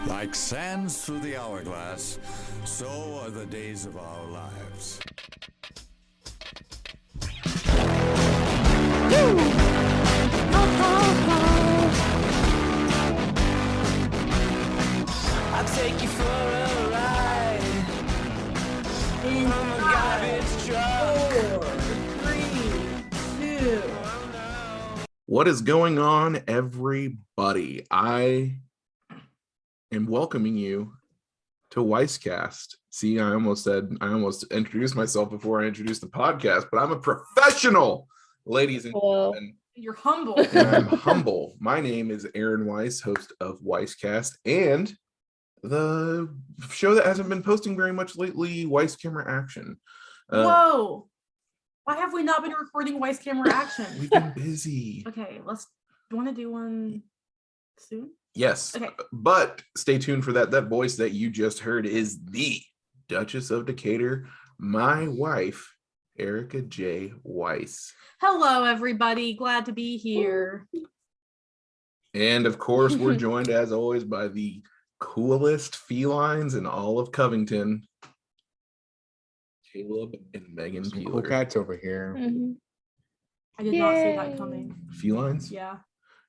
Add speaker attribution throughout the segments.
Speaker 1: Like sands through the hourglass, so are the days of our lives.
Speaker 2: I'll take you for a ride.
Speaker 3: In
Speaker 2: I'm a garbage truck.
Speaker 3: 4, 3, 2.
Speaker 4: What is going on, everybody? I am welcoming you to Weisscast. See, I almost introduced myself before I introduced the podcast, but I'm a professional, ladies and gentlemen.
Speaker 3: You're humble.
Speaker 4: And I'm humble. My name is Aaron Weiss, host of Weisscast, and the show that hasn't been posting very much lately, Weiss Camera Action.
Speaker 3: Whoa. Why have we not been recording Weiss Camera Action?
Speaker 4: We've been busy.
Speaker 3: Okay, do you want to do one soon?
Speaker 4: Yes,
Speaker 3: Okay.
Speaker 4: But stay tuned for that. That voice that you just heard is the Duchess of Decatur, my wife, Erica J. Weiss.
Speaker 3: Hello, everybody. Glad to be here.
Speaker 4: And of course, we're joined as always by the coolest felines in all of Covington, Caleb and Megan
Speaker 5: Some
Speaker 4: Peeler.
Speaker 5: cool cats over here.
Speaker 3: I did not see that coming.
Speaker 4: Felines?
Speaker 3: Yeah,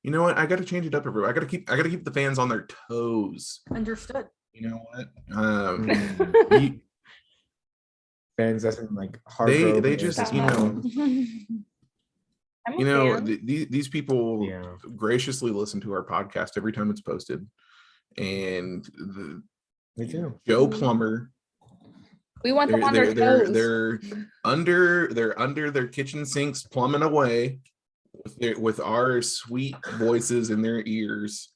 Speaker 4: You know what? I got to change it up everywhere. I got to keep the fans on their toes.
Speaker 3: understood.
Speaker 4: You know what?
Speaker 5: Fans, that's in like hard.
Speaker 4: They just, these people
Speaker 5: Yeah.
Speaker 4: graciously listen to our podcast every time it's posted, and
Speaker 5: Me too.
Speaker 4: Joe Plumber,
Speaker 6: We want them on their toes.
Speaker 4: they're under their kitchen sinks plumbing away with our sweet voices in their ears.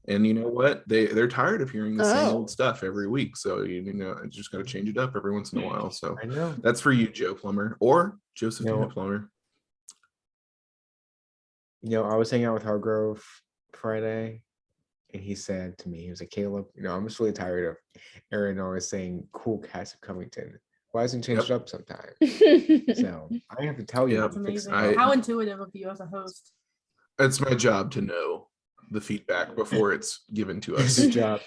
Speaker 4: And you know what? They're tired of hearing the same old stuff every week. So I just got to change it up every once in a while. So
Speaker 5: I know.
Speaker 4: that's for you, Joe Plumber, or Josephina Plumber.
Speaker 5: I was hanging out with Hargrove Friday, and he said to me, he was like, Caleb, I'm just really tired of Aaron always saying cool cats of Covington. Why doesn't he change it up sometime? So I have to tell you.
Speaker 4: Yep.
Speaker 3: That's amazing.
Speaker 4: I-
Speaker 3: How intuitive of you as a host.
Speaker 4: It's my job to know the feedback before it's given to us.
Speaker 5: Good job.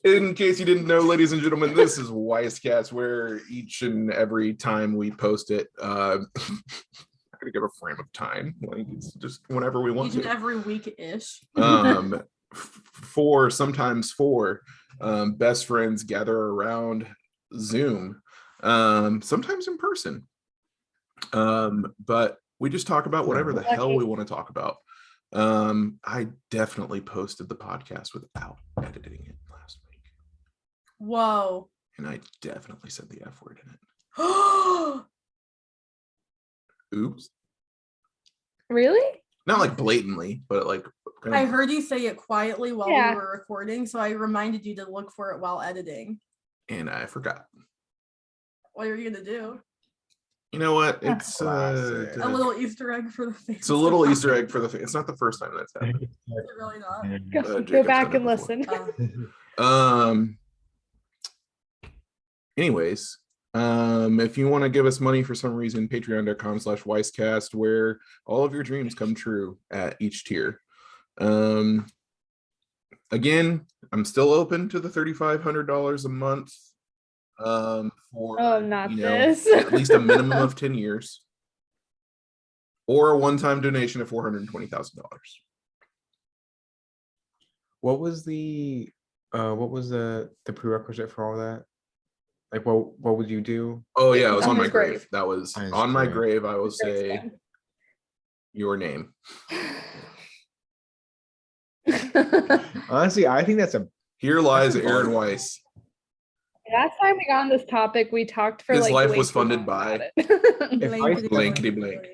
Speaker 4: In case you didn't know, ladies and gentlemen, this is Weisscast, where each and every time we post it, I'm gonna give a frame of time, like it's just whenever we want
Speaker 3: Each and
Speaker 4: to.
Speaker 3: every week-ish.
Speaker 4: Sometimes four best friends gather around Zoom, sometimes in person, but we just talk about whatever the hell we want to talk about. I definitely posted the podcast without editing it last week.
Speaker 3: Whoa.
Speaker 4: And I definitely said the F word in it.
Speaker 3: Oh,
Speaker 4: Oops.
Speaker 6: Really?
Speaker 4: Not like blatantly, but like kind
Speaker 3: I
Speaker 4: of,
Speaker 3: heard you say it quietly while
Speaker 6: Yeah.
Speaker 3: we were recording, so I reminded you to look for it while editing.
Speaker 4: and I forgot.
Speaker 3: What are you gonna do?
Speaker 4: You know what? It's
Speaker 5: Classic.
Speaker 3: A little Easter egg for the fans.
Speaker 4: it's a little Easter egg for the. It's not the first time that's happened.
Speaker 3: Is it really not?
Speaker 6: Go
Speaker 4: Jacob's
Speaker 6: back
Speaker 4: done
Speaker 6: and
Speaker 4: it before.
Speaker 6: listen.
Speaker 4: Anyways, if you want to give us money for some reason, patreon.com/weisscast, where all of your dreams come true at each tier. Again, I'm still open to the $3,500 a month. For
Speaker 6: not this.
Speaker 4: at least a minimum of 10 years, or a one-time donation of $420,000.
Speaker 5: What was the prerequisite for all that? Like what would you do?
Speaker 4: Oh yeah, it was
Speaker 6: On
Speaker 4: on my
Speaker 6: his
Speaker 4: grave.
Speaker 6: grave.
Speaker 4: That was
Speaker 5: On his
Speaker 4: on my
Speaker 5: grave.
Speaker 4: grave. I will say your name.
Speaker 5: Honestly, I think that's a
Speaker 4: Here lies
Speaker 5: That's a
Speaker 4: Aaron
Speaker 5: bar.
Speaker 4: Weiss.
Speaker 6: Last time we got on this topic, we talked for
Speaker 4: His
Speaker 6: like
Speaker 4: life
Speaker 6: way
Speaker 4: was
Speaker 6: too
Speaker 4: funded
Speaker 6: long
Speaker 4: by-
Speaker 6: about it.
Speaker 5: Blankety
Speaker 4: blank.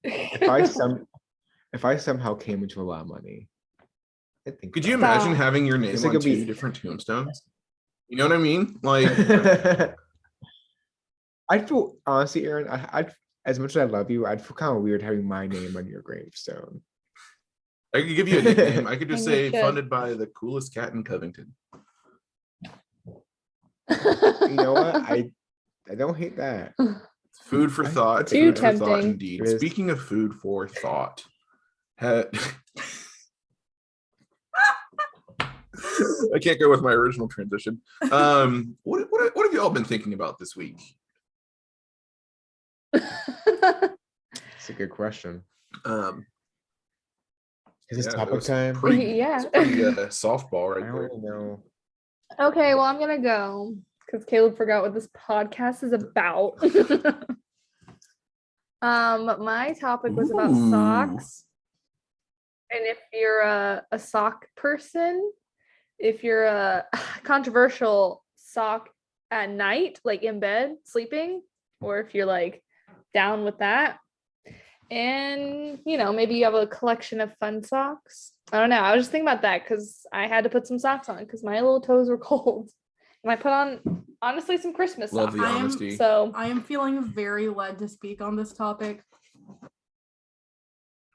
Speaker 5: if I somehow came into a lot of money, I think.
Speaker 4: Could you
Speaker 6: Stop.
Speaker 4: imagine having your name
Speaker 5: It's
Speaker 4: on
Speaker 5: like a
Speaker 4: two
Speaker 5: beat.
Speaker 4: different tombstones? You know what I mean? Like,
Speaker 5: I feel honestly, Aaron. I'd as much as I love you, I'd feel kind of weird having my name on your gravestone.
Speaker 4: I could give you a nickname. I could just
Speaker 6: And you
Speaker 4: say
Speaker 6: should.
Speaker 4: funded by the coolest cat in Covington.
Speaker 5: You know what? I don't hate that.
Speaker 4: Food for thought.
Speaker 5: Too
Speaker 4: Food for thought
Speaker 6: tempting.
Speaker 4: indeed.
Speaker 5: It is.
Speaker 4: Speaking of food for thought, I can't go with my original transition. What have you all been thinking about this week?
Speaker 5: It's a good question. Is this
Speaker 4: Yeah, it
Speaker 5: topic
Speaker 4: was
Speaker 5: time?
Speaker 6: Yeah.
Speaker 4: it's pretty softball
Speaker 5: I
Speaker 4: right
Speaker 5: don't
Speaker 4: there.
Speaker 5: really know.
Speaker 6: Okay, well, I'm gonna go because Caleb forgot what this podcast is about. My topic was about
Speaker 4: Ooh.
Speaker 6: socks. And if you're a sock person, if you're a controversial sock at night, like in bed sleeping, or if you're like down with that, and maybe you have a collection of fun socks. I don't know. I was just thinking about that because I had to put some socks on because my little toes were cold. And I put on honestly some Christmas
Speaker 4: Love
Speaker 6: socks.
Speaker 4: the
Speaker 3: I am-
Speaker 4: honesty.
Speaker 6: So
Speaker 3: I am feeling very led to speak on this topic.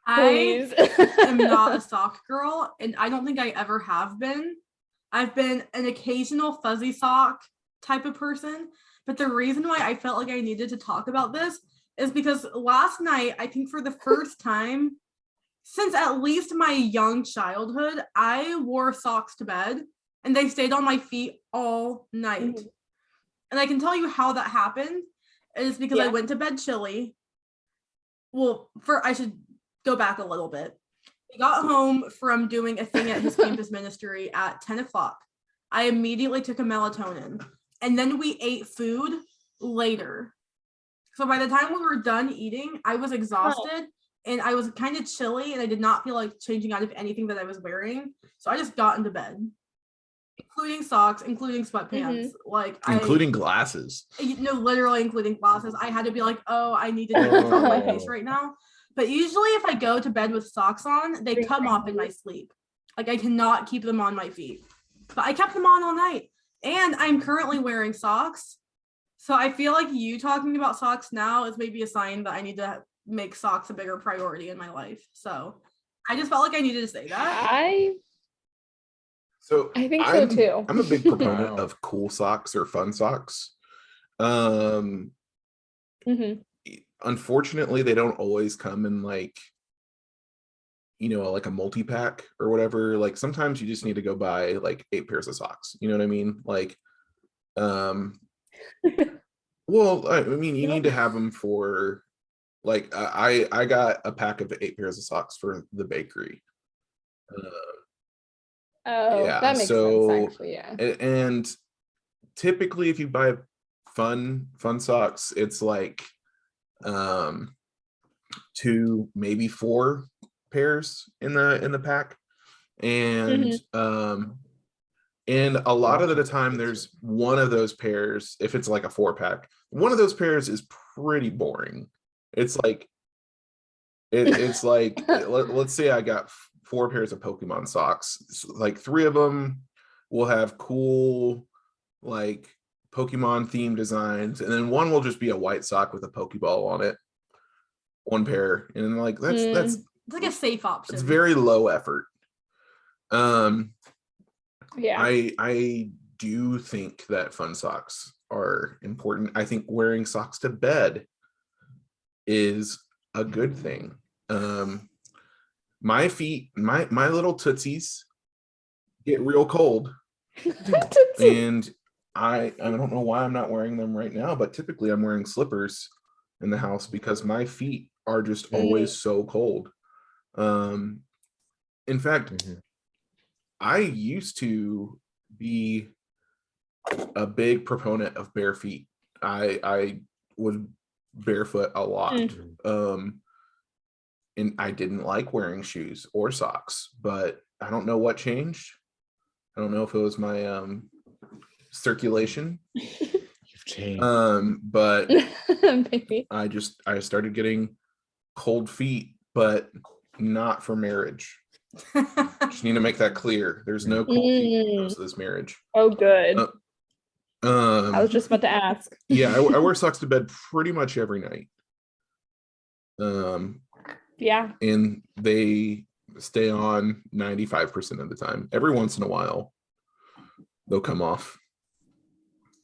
Speaker 6: please.
Speaker 3: I am not a sock girl, and I don't think I ever have been. I've been an occasional fuzzy sock type of person, but the reason why I felt like I needed to talk about this is because last night, I think for the first time since at least my young childhood, I wore socks to bed, and they stayed on my feet all night.
Speaker 6: Mhm.
Speaker 3: And I can tell you how that happened is because I
Speaker 6: Yeah.
Speaker 3: went to bed chilly. Well, I should go back a little bit. We got home from doing a thing at his campus ministry at 10 o'clock. I immediately took a melatonin, and then we ate food later. So by the time we were done eating, I was exhausted and I was kind of chilly, and I did not feel like changing out of anything that I was wearing. So I just got into bed, including socks, including sweatpants,
Speaker 4: Including glasses.
Speaker 3: Literally including glasses. I had to be like, oh, I need to take this off my face right now. But usually if I go to bed with socks on, they come off in my sleep. Like I cannot keep them on my feet. But I kept them on all night. And I'm currently wearing socks. So I feel like you talking about socks now is maybe a sign that I need to make socks a bigger priority in my life. So I just felt like I needed to say that.
Speaker 6: I think so too.
Speaker 4: I'm a big proponent
Speaker 5: Wow.
Speaker 4: of cool socks or fun socks.
Speaker 6: Mhm.
Speaker 4: Unfortunately, they don't always come in like a multi-pack or whatever. Like sometimes you just need to go buy like 8 pairs of socks. You know what I mean? Like, well, I mean, you need to have them for like I got a pack of 8 pairs of socks for the bakery. Yeah,
Speaker 6: That makes
Speaker 4: so
Speaker 6: sense actually, yeah.
Speaker 4: and typically if you buy fun socks, it's like 2, maybe 4 pairs in the pack. And and a lot of the time there's one of those pairs, if it's like a 4-pack, one of those pairs is pretty boring. It's like it's like let's say I got 4 pairs of Pokemon socks. Like 3 of them will have cool like Pokemon themed designs, and then one will just be a white sock with a Pokeball on it. 1 pair, and like that's
Speaker 3: It's like a safe option.
Speaker 4: it's very low effort.
Speaker 6: Yeah.
Speaker 4: I do think that fun socks are important. I think wearing socks to bed is a good thing. My feet, my little tootsies get real cold, and I don't know why I'm not wearing them right now, but typically I'm wearing slippers in the house because my feet are just always so cold. In fact, I used to be a big proponent of bare feet. I would barefoot a lot. And I didn't like wearing shoes or socks, but I don't know what changed. I don't know if it was my circulation.
Speaker 5: You've changed.
Speaker 4: But
Speaker 6: Maybe.
Speaker 4: I started getting cold feet, but not for marriage. Just need to make that clear. There's no cold feet when it comes to this marriage.
Speaker 6: Oh, good. I was
Speaker 4: I
Speaker 6: just about to ask.
Speaker 4: Yeah, I wear socks to bed pretty much every night.
Speaker 6: Yeah.
Speaker 4: And they stay on 95% of the time. Every once in a while, they'll come off.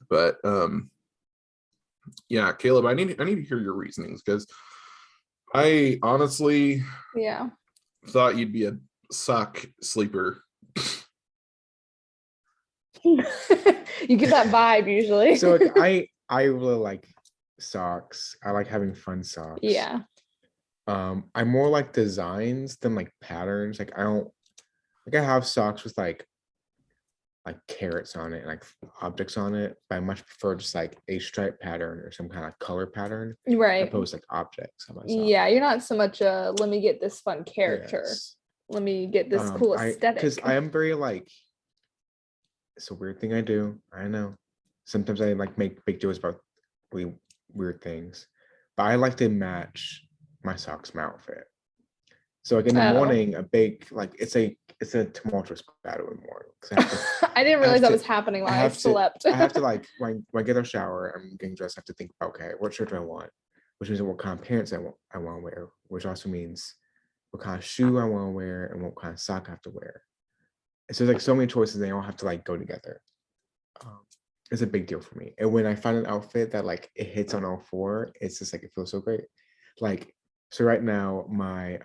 Speaker 4: But yeah, Caleb, I need to hear your reasonings, because I honestly
Speaker 6: Yeah.
Speaker 4: thought you'd be sock sleeper.
Speaker 6: You get that vibe usually.
Speaker 5: So like, I really like socks. I like having fun socks.
Speaker 6: Yeah.
Speaker 5: I more like designs than like patterns. Like I don't like I have socks with like carrots on it and like objects on it, but I much prefer just like a stripe pattern or some kind of color pattern
Speaker 6: Right.
Speaker 5: opposed to like objects on my sock.
Speaker 6: Yeah, you're not so much let me get this fun character.
Speaker 5: Yes.
Speaker 6: Let me get this cool aesthetic.
Speaker 5: Because I am very like, it's a weird thing I do. I know. Sometimes I like make big deals about really weird things, but I like to match my socks, my outfit. So like in the morning, a big like it's a tumultuous battle in the morning. 'Cause
Speaker 6: I didn't realize that was happening while I slept.
Speaker 5: I have to like when I get out of the shower, I'm getting dressed. I have to think, okay, what shirt do I want? Which means what kind of pants I want to wear, which also means what kind of shoe I want to wear and what kind of sock I have to wear. And so there's like so many choices, they all have to like go together. It's a big deal for me. And when I find an outfit that like it hits on all four, it's just like it feels so great. Like so right now, my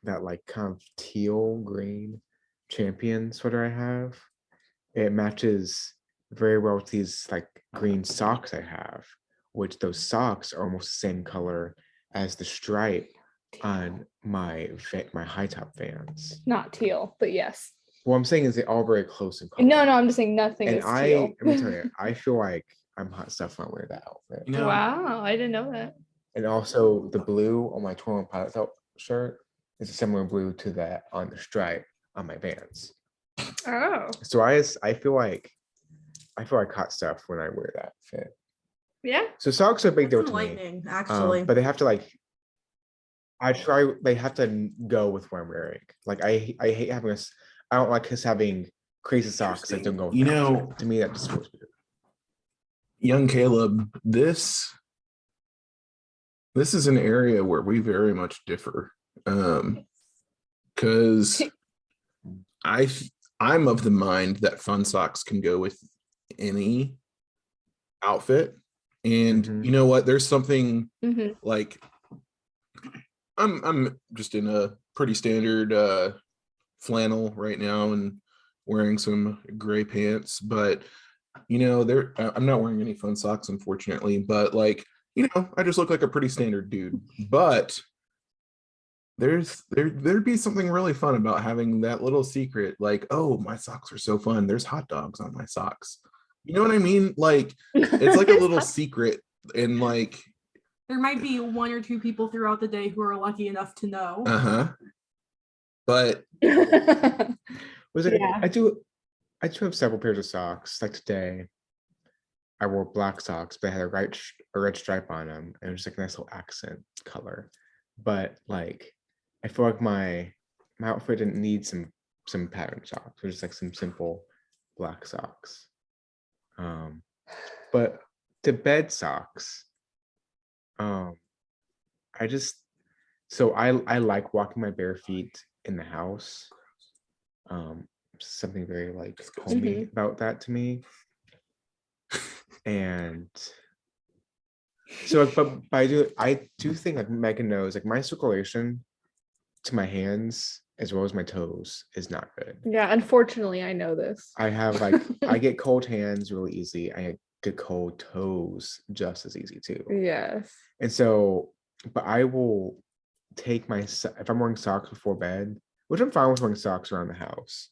Speaker 5: that like kind of teal green champion sweater I have, it matches very well with these like green socks I have, which those socks are almost the same color as the stripe on my high top Vans.
Speaker 6: Not teal, but yes.
Speaker 5: What I'm saying is they're all very close in color.
Speaker 6: No, I'm just saying nothing
Speaker 5: And
Speaker 6: is teal.
Speaker 5: let me tell you, I feel like I'm hot stuff when I wear that outfit.
Speaker 4: You know,
Speaker 6: Wow, I didn't know that.
Speaker 5: And also the blue on my 21 Pilots shirt is a similar blue to that on the stripe on my Vans.
Speaker 6: Oh.
Speaker 5: So I feel like hot stuff when I wear that fit.
Speaker 6: Yeah.
Speaker 5: So socks are a big deal
Speaker 3: That's
Speaker 5: to me.
Speaker 3: enlightening, actually.
Speaker 5: But they have to like they have to go with what I'm wearing. Like I hate having I don't like us having crazy socks that don't go with
Speaker 4: You
Speaker 5: the
Speaker 4: know,
Speaker 5: outfit. To me that just feels weird.
Speaker 4: young Caleb, this is an area where we very much differ. Because I'm of the mind that fun socks can go with any outfit. And you know what? There's something like I'm just in a pretty standard flannel right now and wearing some gray pants, but you know, I'm not wearing any fun socks, unfortunately, but like, you know, I just look like a pretty standard dude. But there'd be something really fun about having that little secret, like, oh, my socks are so fun. There's hot dogs on my socks. You know what I mean? Like, it's like a little secret, and like
Speaker 3: there might be one or two people throughout the day who are lucky enough to know.
Speaker 5: But was it? Yeah. I do have several pairs of socks. Like today, I wore black socks, but I had a red stripe on them, and it was like a nice little accent color. But like, I feel like my outfit didn't need some pattern socks. It was just like some simple black socks. But to bed socks, I like walking my bare feet in the house. Something very like homey about that to me. And so, but I do think like Megan knows, like my circulation to my hands as well as my toes is not good.
Speaker 6: Yeah, unfortunately, I know this.
Speaker 5: I have like I get cold hands really easy. I get cold toes just as easy too.
Speaker 6: Yes. And
Speaker 5: so, but I will take if I'm wearing socks before bed, which I'm fine with wearing socks around the house.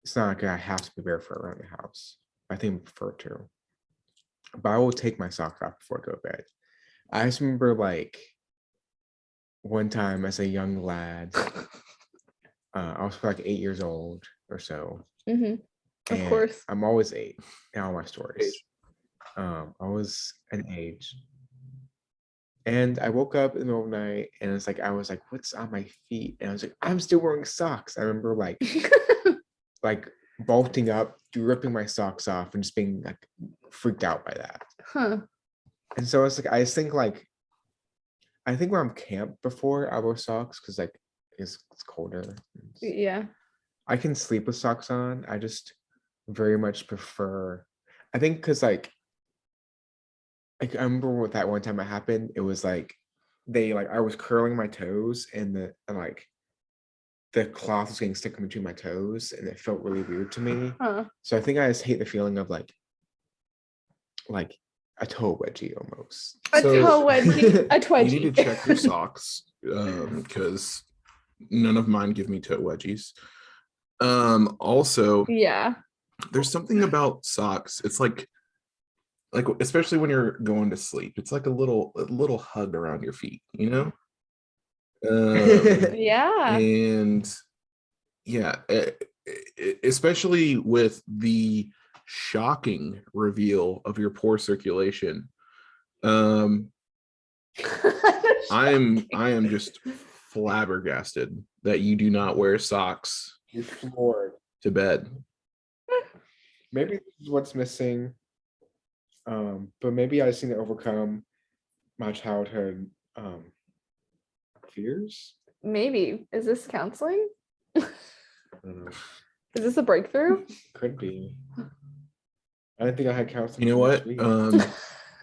Speaker 5: It's not like I have to be barefoot around the house. I think I prefer to. But I will take my socks off before I go to bed. I just remember like one time as a young lad, I was like 8 years old or so.
Speaker 6: Of course.
Speaker 5: I'm always 8 in all my stories. I was an age. And I woke up in the middle of the night and it's like, I was like, what's on my feet? And I was like, I'm still wearing socks. I remember like, like bolting up, ripping my socks off and just being like freaked out by that. And so it's like, I think when I'm camped before I wear socks, because like it's colder.
Speaker 6: Yeah.
Speaker 5: I can sleep with socks on. I just very much prefer, I think because like I remember what that one time it happened, it was like I was curling my toes and the cloth was getting stuck in between my toes and it felt really weird to me.
Speaker 6: Huh.
Speaker 5: So I think I just hate the feeling of like a toe wedgie almost.
Speaker 6: A
Speaker 4: So-
Speaker 6: toe wedgie. A
Speaker 4: You
Speaker 6: twedgie.
Speaker 4: need to check your socks because none of mine give me toe wedgies. Also,
Speaker 6: Yeah.
Speaker 4: there's something about socks. It's like especially when you're going to sleep, it's like a little hug around your feet, you know?
Speaker 6: Yeah.
Speaker 4: And yeah, especially with the shocking reveal of your poor circulation. I am just flabbergasted that you do not wear socks
Speaker 5: You're floored.
Speaker 4: to bed.
Speaker 5: Maybe this is what's missing. But maybe I just need to overcome my childhood fears.
Speaker 6: Maybe. Is this counseling?
Speaker 5: I don't know.
Speaker 6: Is this a breakthrough?
Speaker 5: Could be. I didn't think I had counseling.
Speaker 4: You know
Speaker 5: for next
Speaker 4: what?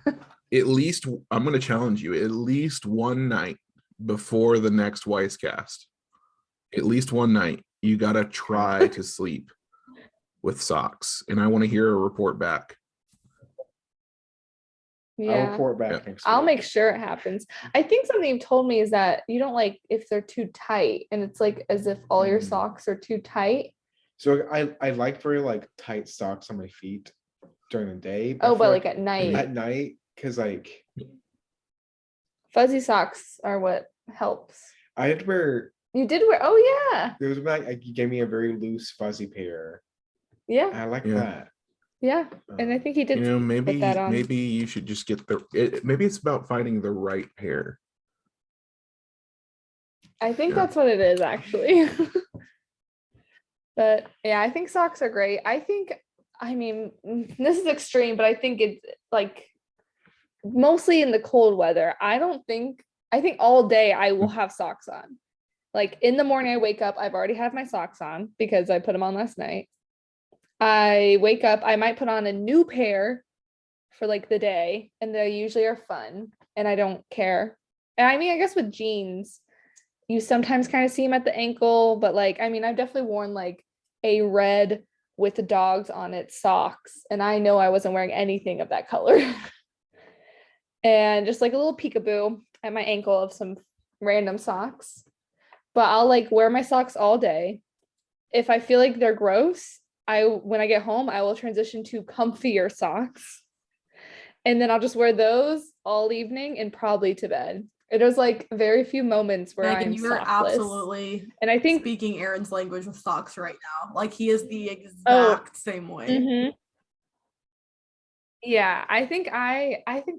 Speaker 5: week.
Speaker 4: At least I'm going to challenge you. At least one night before the next Weisscast, at least one night, you got to try to sleep with socks, and I want to hear a report back.
Speaker 5: I'll
Speaker 6: Yeah.
Speaker 5: report back next
Speaker 6: I'll
Speaker 5: week.
Speaker 6: make sure it happens. I think something you've told me is that you don't like if they're too tight and it's like as if all your
Speaker 5: Mm.
Speaker 6: socks are too tight.
Speaker 5: So I like very tight socks on my feet during the day.
Speaker 6: Oh,
Speaker 5: I
Speaker 6: but
Speaker 5: feel
Speaker 6: like at night.
Speaker 5: at night, because
Speaker 6: Fuzzy socks are what helps.
Speaker 5: I had to wear.
Speaker 6: You did wear, oh yeah.
Speaker 5: There was you gave me a very loose fuzzy pair.
Speaker 6: Yeah.
Speaker 5: And I like
Speaker 4: Yeah.
Speaker 5: that.
Speaker 6: Yeah. And I think he did
Speaker 4: You know,
Speaker 6: put that on.
Speaker 4: maybe you should just get maybe it's about finding the right pair.
Speaker 6: I think
Speaker 4: Yeah.
Speaker 6: that's what it is actually. But yeah, I think socks are great. I mean, this is extreme, but I think it's like mostly in the cold weather. I think all day I will have socks on. Like in the morning I wake up, I've already had my socks on because I put them on last night. I wake up, I might put on a new pair for like the day, and they usually are fun and I don't care. And I mean, I guess with jeans, you sometimes kind of see them at the ankle, but like, I mean, I've definitely worn like a red with dogs on it socks, and I know I wasn't wearing anything of that color. And just like a little peekaboo at my ankle of some random socks. But I'll like wear my socks all day. If I feel like they're gross, when I get home, I will transition to comfier socks. And then I'll just wear those all evening and probably to bed. There's like very few moments where
Speaker 3: Megan,
Speaker 6: I'm
Speaker 3: you are
Speaker 6: sockless.
Speaker 3: absolutely
Speaker 6: And I think
Speaker 3: speaking Aaron's language with socks right now. Like he is the exact
Speaker 6: Oh.
Speaker 3: same way.
Speaker 6: Mhm. Yeah, I think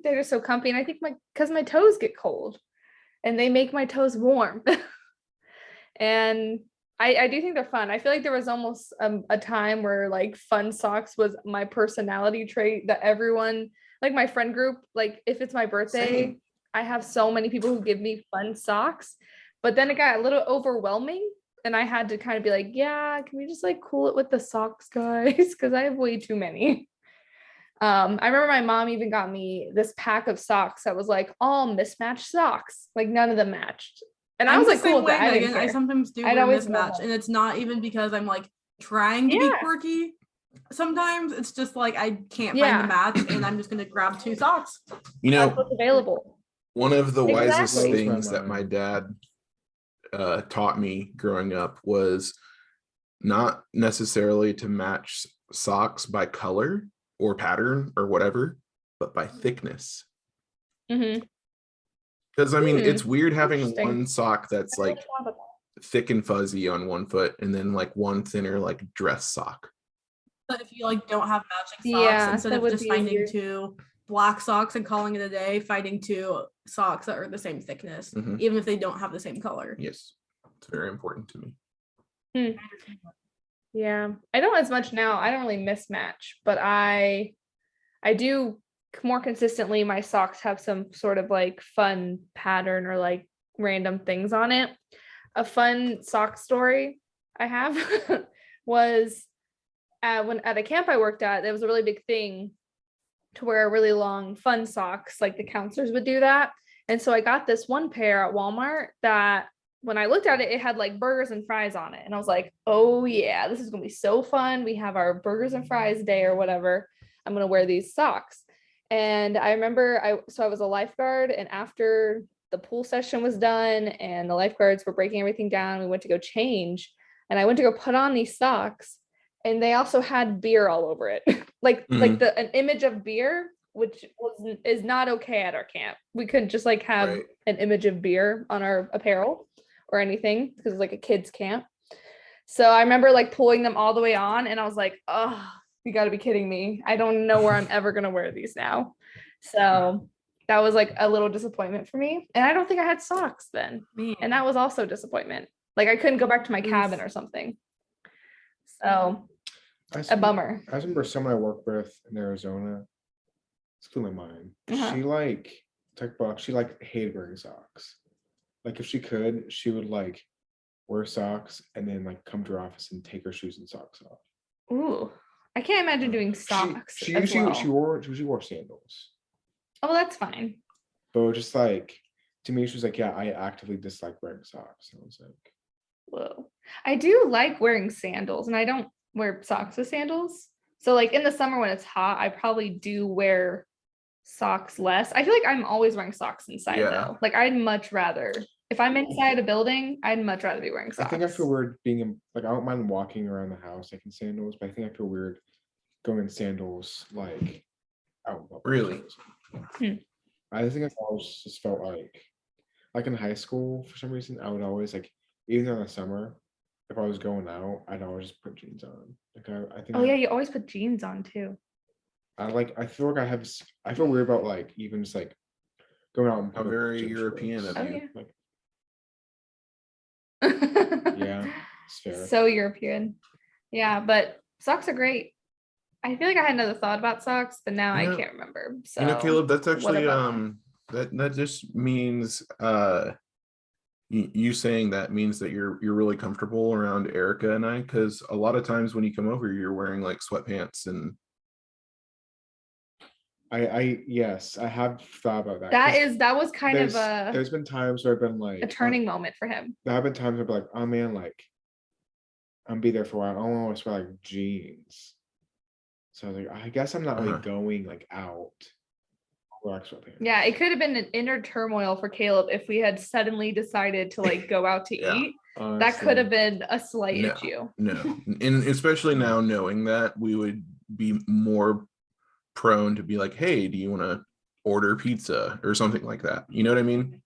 Speaker 6: they're just so comfy, and I think because my toes get cold and they make my toes warm. And I do think they're fun. I feel like there was almost a time where like fun socks was my personality trait that everyone, like my friend group, like if it's my birthday,
Speaker 4: Same.
Speaker 6: I have so many people who give me fun socks. But then it got a little overwhelming and I had to kind of be like, yeah, can we just like cool it with the socks, guys? Because I have way too many. I remember my mom even got me this pack of socks that was like all mismatched socks, like none of them matched. And I was
Speaker 3: the
Speaker 6: like, cool
Speaker 3: same
Speaker 6: with
Speaker 3: way,
Speaker 6: that. I didn't
Speaker 3: Megan. I
Speaker 6: care.
Speaker 3: sometimes do
Speaker 6: I'd
Speaker 3: wear
Speaker 6: always worn
Speaker 3: mismatch,
Speaker 6: them.
Speaker 3: and it's not even because I'm like trying to be
Speaker 6: Yeah.
Speaker 3: quirky. Sometimes it's just like I can't
Speaker 6: Yeah.
Speaker 3: find the match, and I'm just gonna grab two socks.
Speaker 4: You
Speaker 6: That's
Speaker 4: know,
Speaker 6: what's available.
Speaker 4: one of the wisest
Speaker 6: Exactly.
Speaker 4: things that my dad taught me growing up was not necessarily to match socks by color or pattern or whatever, but by thickness.
Speaker 6: Mm-hmm.
Speaker 4: Because I mean,
Speaker 6: Hmm,
Speaker 4: it's weird having
Speaker 6: interesting.
Speaker 4: one sock that's like thick and fuzzy on one foot and then like one thinner like dress sock.
Speaker 3: But if you like don't have matching socks,
Speaker 6: Yeah,
Speaker 3: instead
Speaker 6: that
Speaker 3: of
Speaker 6: would
Speaker 3: just
Speaker 6: be
Speaker 3: finding
Speaker 6: weird.
Speaker 3: two black socks and calling it a day, finding two socks that are the same thickness,
Speaker 4: Mhm.
Speaker 3: even if they don't have the same color.
Speaker 4: Yes, it's very important to me.
Speaker 6: Yeah, I don't as much now. I don't really mismatch, but I do more consistently. My socks have some sort of like fun pattern or like random things on it. A fun sock story I have was when at a camp I worked at, there was a really big thing to wear really long fun socks. Like the counselors would do that. And so I got this one pair at Walmart that when I looked at it, it had like burgers and fries on it. And I was like, oh yeah, this is going to be so fun. We have our burgers and fries day or whatever. I'm going to wear these socks. And I remember I was a lifeguard, and after the pool session was done and the lifeguards were breaking everything down, we went to go change, and I went to go put on these socks, and they also had beer all over it. like an image of beer, which is not okay at our camp. We couldn't just like have an image of beer on our apparel or anything because it's like a kids camp. So I remember like pulling them all the way on, and I was like, oh, you got to be kidding me. I don't know where I'm ever going to wear these now. So that was like a little disappointment for me. And I don't think I had socks then. And that was also a disappointment. Like I couldn't go back to my cabin or something. So a bummer.
Speaker 5: I remember someone I worked with in Arizona. It's blew my mind. She hated wearing socks. Like if she could, she would like wear socks and then like come to her office and take her shoes and socks off.
Speaker 6: Ooh, I can't imagine doing socks.
Speaker 5: She wore sandals.
Speaker 6: Oh, that's fine.
Speaker 5: But just like to me, she was like, yeah, I actively dislike wearing socks. And I was like,
Speaker 6: whoa. I do like wearing sandals, and I don't wear socks with sandals. So like in the summer when it's hot, I probably do wear socks less. I feel like I'm always wearing socks inside though. Like I'd much rather, if I'm inside a building, I'd much rather be wearing socks.
Speaker 5: I think I feel weird being in, like, I don't mind walking around the house like in sandals, but I think I feel weird going in sandals like out.
Speaker 4: Really?
Speaker 5: I think I've always just felt like in high school for some reason, I would always like, even in the summer, if I was going out, I'd always just put jeans on. Like I think.
Speaker 6: Oh yeah, you always put jeans on too.
Speaker 5: I feel like I feel weird about like even just like going out in
Speaker 4: How very European of you.
Speaker 5: Yeah, it's fair.
Speaker 6: So European. Yeah, but socks are great. I feel like I had another thought about socks, but now I can't remember. So
Speaker 4: Caleb, that's actually that just means you saying that means that you're really comfortable around Erica and I, because a lot of times when you come over, you're wearing like sweatpants and.
Speaker 5: Yes, I have thought about that.
Speaker 6: That was kind of
Speaker 5: there's been times where I've been like
Speaker 6: a turning moment for him.
Speaker 5: There have been times where I've been like, oh man, like I'm be there for a while. I don't want to wear like jeans. So I was like, I guess I'm not really going like out.
Speaker 6: Yeah, it could have been an inner turmoil for Caleb if we had suddenly decided to like go out to eat. Honestly, that could have been a slight issue.
Speaker 4: No, and especially now knowing that, we would be more prone to be like, hey, do you want to order pizza or something like that? You know what I mean?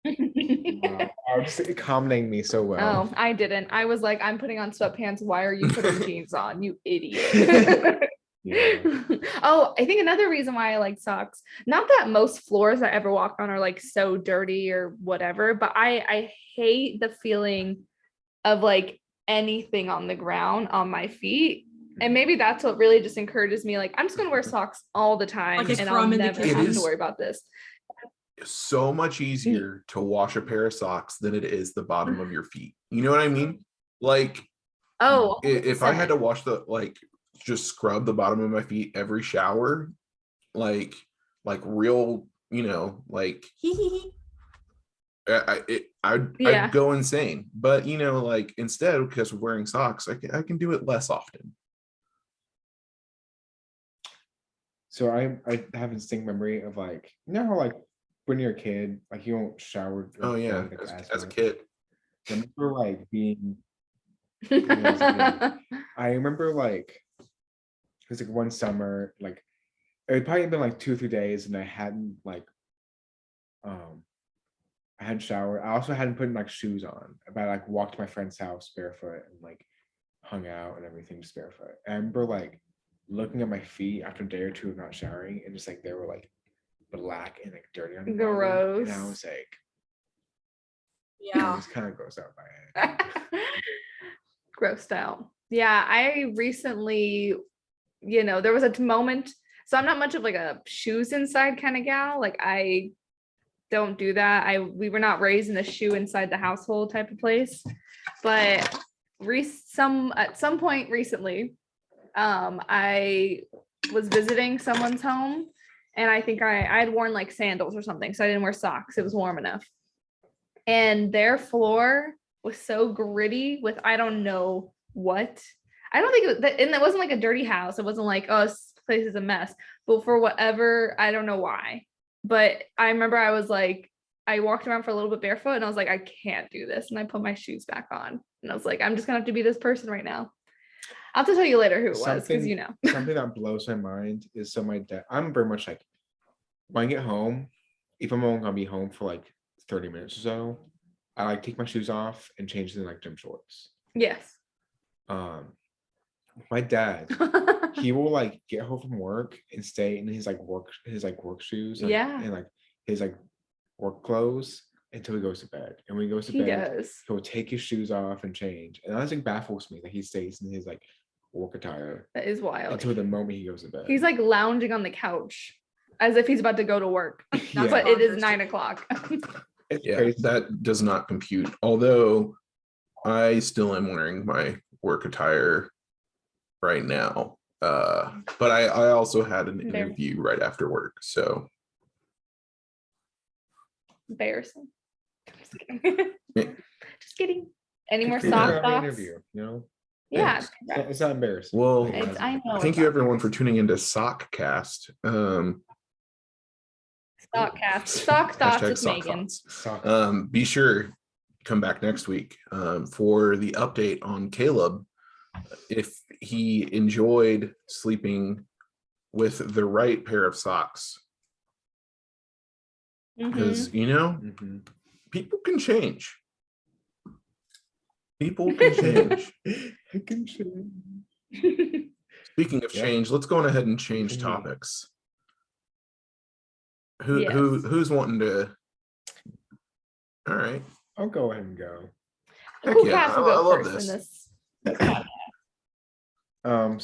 Speaker 5: Wow. Just accommodating me so well.
Speaker 6: Oh, I didn't. I was like, I'm putting on sweatpants. Why are you putting jeans on, you idiot? Oh, I think another reason why I like socks, not that most floors I ever walk on are like so dirty or whatever, but I hate the feeling of like anything on the ground on my feet. And maybe that's what really just encourages me. Like, I'm just going to wear socks all the time, and I'll never have to worry about this.
Speaker 4: So much easier to wash a pair of socks than it is the bottom of your feet. You know what I mean? Like, if I had to wash just scrub the bottom of my feet every shower, like real, like I'd go insane. But like instead, because of wearing socks, I can do it less often.
Speaker 5: So I have a distinct memory of like, how like when you're a kid, like you don't shower.
Speaker 4: Oh yeah, as a kid.
Speaker 5: I remember like being. I remember like it was like one summer, like it had probably been like 2 or 3 days, and I hadn't like, I hadn't showered. I also hadn't put like shoes on. But I like walked to my friend's house barefoot and like hung out and everything just barefoot. And I remember like looking at my feet after a day or two of not showering, and just like they were like black and like dirty on the
Speaker 6: gross
Speaker 5: bottom. And I was like,
Speaker 3: yeah,
Speaker 5: it's kind of grossed out by it.
Speaker 6: Grossed out. Yeah, I recently, there was a moment. So I'm not much of like a shoes inside kind of gal. Like I don't do that. We were not raised in a shoe inside the household type of place. But at some point recently, I was visiting someone's home, and I think I had worn like sandals or something, so I didn't wear socks. It was warm enough. And their floor was so gritty with I don't know what. I don't think and it wasn't like a dirty house. It wasn't like, oh, this place is a mess. But for whatever, I don't know why. But I remember I was like, I walked around for a little bit barefoot and I was like, I can't do this. And I put my shoes back on. And I was like, I'm just gonna have to be this person right now. I'll have to tell you later who it was, because you know.
Speaker 5: Something that blows my mind is so my dad, I'm very much like, when I get home, if I'm only gonna be home for like 30 minutes or so, I like take my shoes off and change them like gym shorts.
Speaker 6: Yes.
Speaker 5: My dad, he will like get home from work and stay in his work shoes, and like his like work clothes until he goes to bed. And when he goes to bed, he'll take his shoes off and change. And that like baffles me that he stays in his like work attire.
Speaker 6: That is wild.
Speaker 5: Until the moment he goes to bed.
Speaker 6: He's like lounging on the couch as if he's about to go to work. But it is 9 o'clock.
Speaker 4: Yeah, that does not compute. Although I still am wearing my work attire right now. But I also had an interview right after work, so
Speaker 6: embarrassing. Just kidding. Just kidding. Any more sock thoughts?
Speaker 5: Interview, you know?
Speaker 6: Yeah.
Speaker 5: It's not embarrassing.
Speaker 4: Well,
Speaker 6: I know.
Speaker 4: thank you everyone for tuning into Sockcast.
Speaker 6: Sockcast. Sock thoughts with Megan.
Speaker 4: Be sure come back next week for the update on Caleb, if he enjoyed sleeping with the right pair of socks. Because people can change. People can change.
Speaker 5: I can change.
Speaker 4: Speaking of change, let's go on ahead and change topics. Who's wanting to? All right,
Speaker 5: I'll go ahead and go.
Speaker 4: Heck yeah, I love this.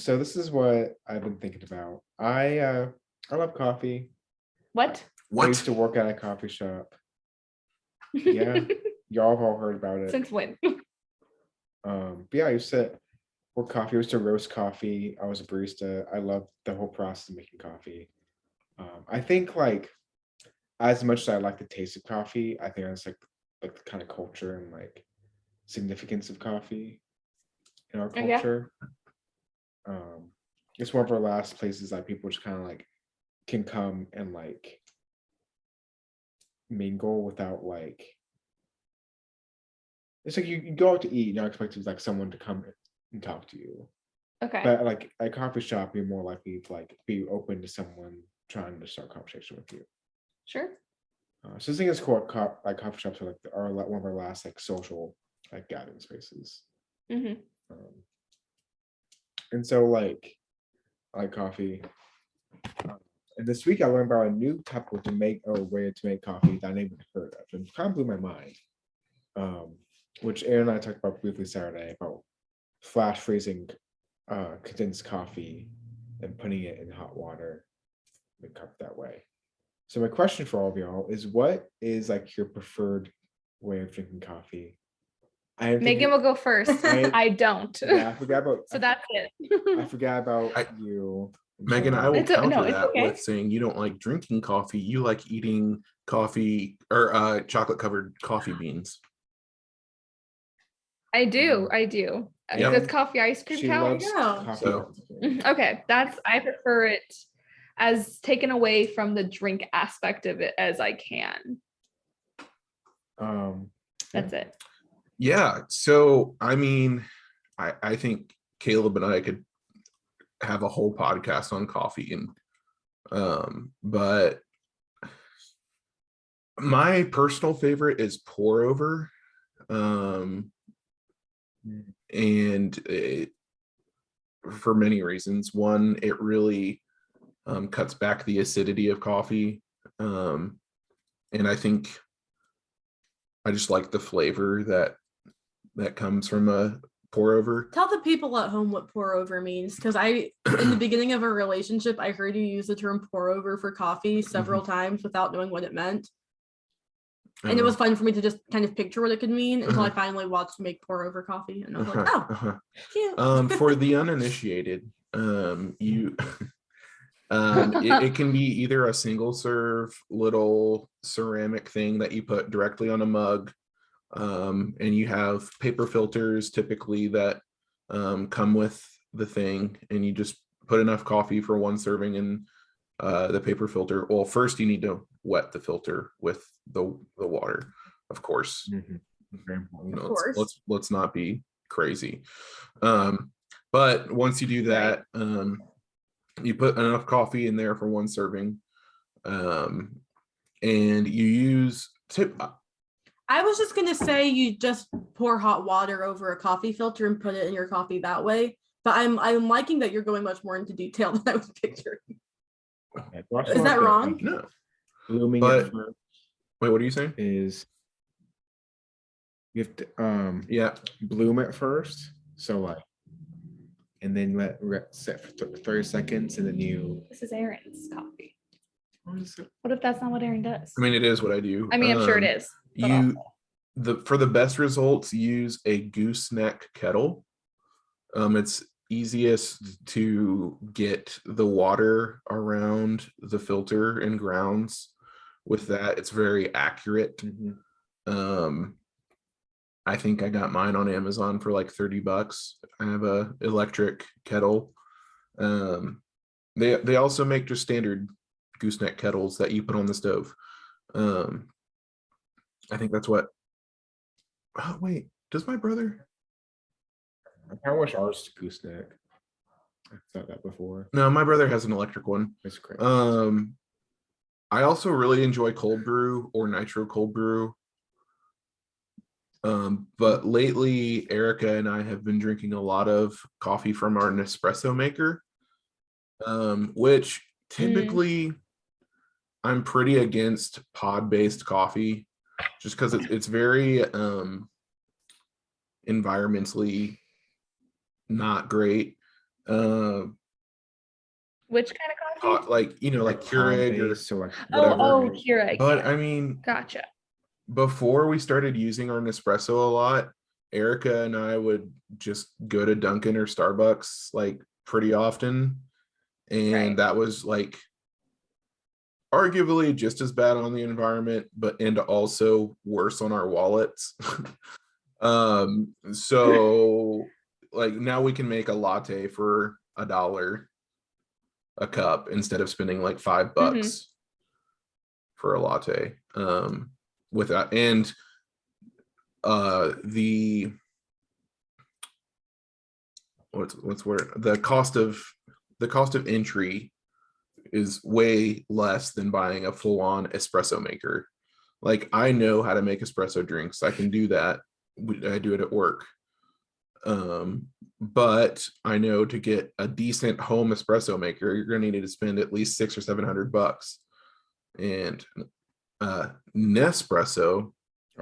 Speaker 5: So this is what I've been thinking about. I love coffee.
Speaker 6: What?
Speaker 5: I used to work at a coffee shop. Yeah, y'all have all heard about it.
Speaker 6: Since when?
Speaker 5: But yeah, I used to work coffee. I used to roast coffee. I was a barista. I loved the whole process of making coffee. I think like as much as I like the taste of coffee, I think that's like the kind of culture and like significance of coffee in our culture. It's one of our last places that people just kind of like can come and like mingle without like, it's like you go out to eat, you're not expecting like someone to come and talk to you.
Speaker 6: Okay.
Speaker 5: But like at a coffee shop, you're more likely to like be open to someone trying to start a conversation with you.
Speaker 6: Sure.
Speaker 5: So I think it's cool. Like coffee shops are like one of our last like social like gathering spaces. And so like I like coffee. And this week I learned about a new type of way to make coffee that I never heard of, and it kind of blew my mind. Which Aaron and I talked about briefly Saturday about flash freezing condensed coffee and putting it in hot water, make cup that way. So my question for all of y'all is, what is like your preferred way of drinking coffee?
Speaker 6: Megan will go first. I don't.
Speaker 5: Yeah, I forgot about.
Speaker 6: So that's it.
Speaker 5: I forgot about you.
Speaker 4: Megan, I will counter that with saying you don't like drinking coffee. You like eating coffee or chocolate covered coffee beans.
Speaker 6: I do.
Speaker 4: Yep.
Speaker 6: Does coffee ice cream count? Okay, I prefer it as taken away from the drink aspect of it as I can. That's it.
Speaker 4: Yeah. So I mean, I think Caleb and I could have a whole podcast on coffee, and but my personal favorite is pour over. And for many reasons. One, it really cuts back the acidity of coffee. And I think I just like the flavor that comes from a pour over.
Speaker 3: Tell the people at home what pour over means, because in the beginning of a relationship, I heard you use the term pour over for coffee several times without knowing what it meant. And it was fun for me to just kind of picture what it could mean until I finally watched you make pour over coffee, and I was like, cute.
Speaker 4: For the uninitiated, you It can be either a single serve little ceramic thing that you put directly on a mug, and you have paper filters typically that come with the thing, and you just put enough coffee for one serving in the paper filter. Well, first you need to wet the filter with the water, of course.
Speaker 5: Very important.
Speaker 3: Of course.
Speaker 4: Let's not be crazy. But once you do that, you put enough coffee in there for one serving, and you use
Speaker 3: I was just gonna say you just pour hot water over a coffee filter and put it in your coffee that way. But I'm liking that you're going much more into detail than I was picturing. Is that wrong?
Speaker 4: No.
Speaker 5: Blooming
Speaker 4: But-
Speaker 5: it first
Speaker 4: Wait, what are you saying?
Speaker 5: is you have to
Speaker 4: Yeah.
Speaker 5: bloom it first. So like, and then let set for 30 seconds, and then you.
Speaker 6: This is Aaron's coffee.
Speaker 5: What is it?
Speaker 6: What if that's not what Aaron does?
Speaker 4: I mean, it is what I do.
Speaker 6: I'm sure it is. but
Speaker 4: For the best results, use a gooseneck kettle. It's easiest to get the water around the filter and grounds with that. It's very accurate. I think I got mine on Amazon for like $30. I have a electric kettle. They also make just standard gooseneck kettles that you put on the stove. I think that's what. Oh wait, does my brother?
Speaker 5: How much ours to gooseneck? I've thought that before.
Speaker 4: No, my brother has an electric one.
Speaker 5: It's great.
Speaker 4: I also really enjoy cold brew or nitro cold brew. But lately, Erica and I have been drinking a lot of coffee from our Nespresso maker, which typically I'm pretty against pod-based coffee, just because it's very environmentally not great.
Speaker 6: Which kind of coffee?
Speaker 4: Like Keurig or
Speaker 5: So like
Speaker 6: Oh,
Speaker 5: whatever.
Speaker 6: Keurig.
Speaker 4: But
Speaker 6: yeah.
Speaker 4: I mean,
Speaker 6: Gotcha.
Speaker 4: before we started using our Nespresso a lot, Erica and I would just go to Dunkin' or Starbucks like pretty often. And
Speaker 6: Right.
Speaker 4: that was like arguably just as bad on the environment, and also worse on our wallets. So like now we can make a latte for $1 a cup instead of spending like $5 for a latte. With that, and the the cost of entry is way less than buying a full-on espresso maker. Like, I know how to make espresso drinks. I can do that. I do it at work. But I know to get a decent home espresso maker, you're gonna need to spend at least $600 or $700. And Nespresso,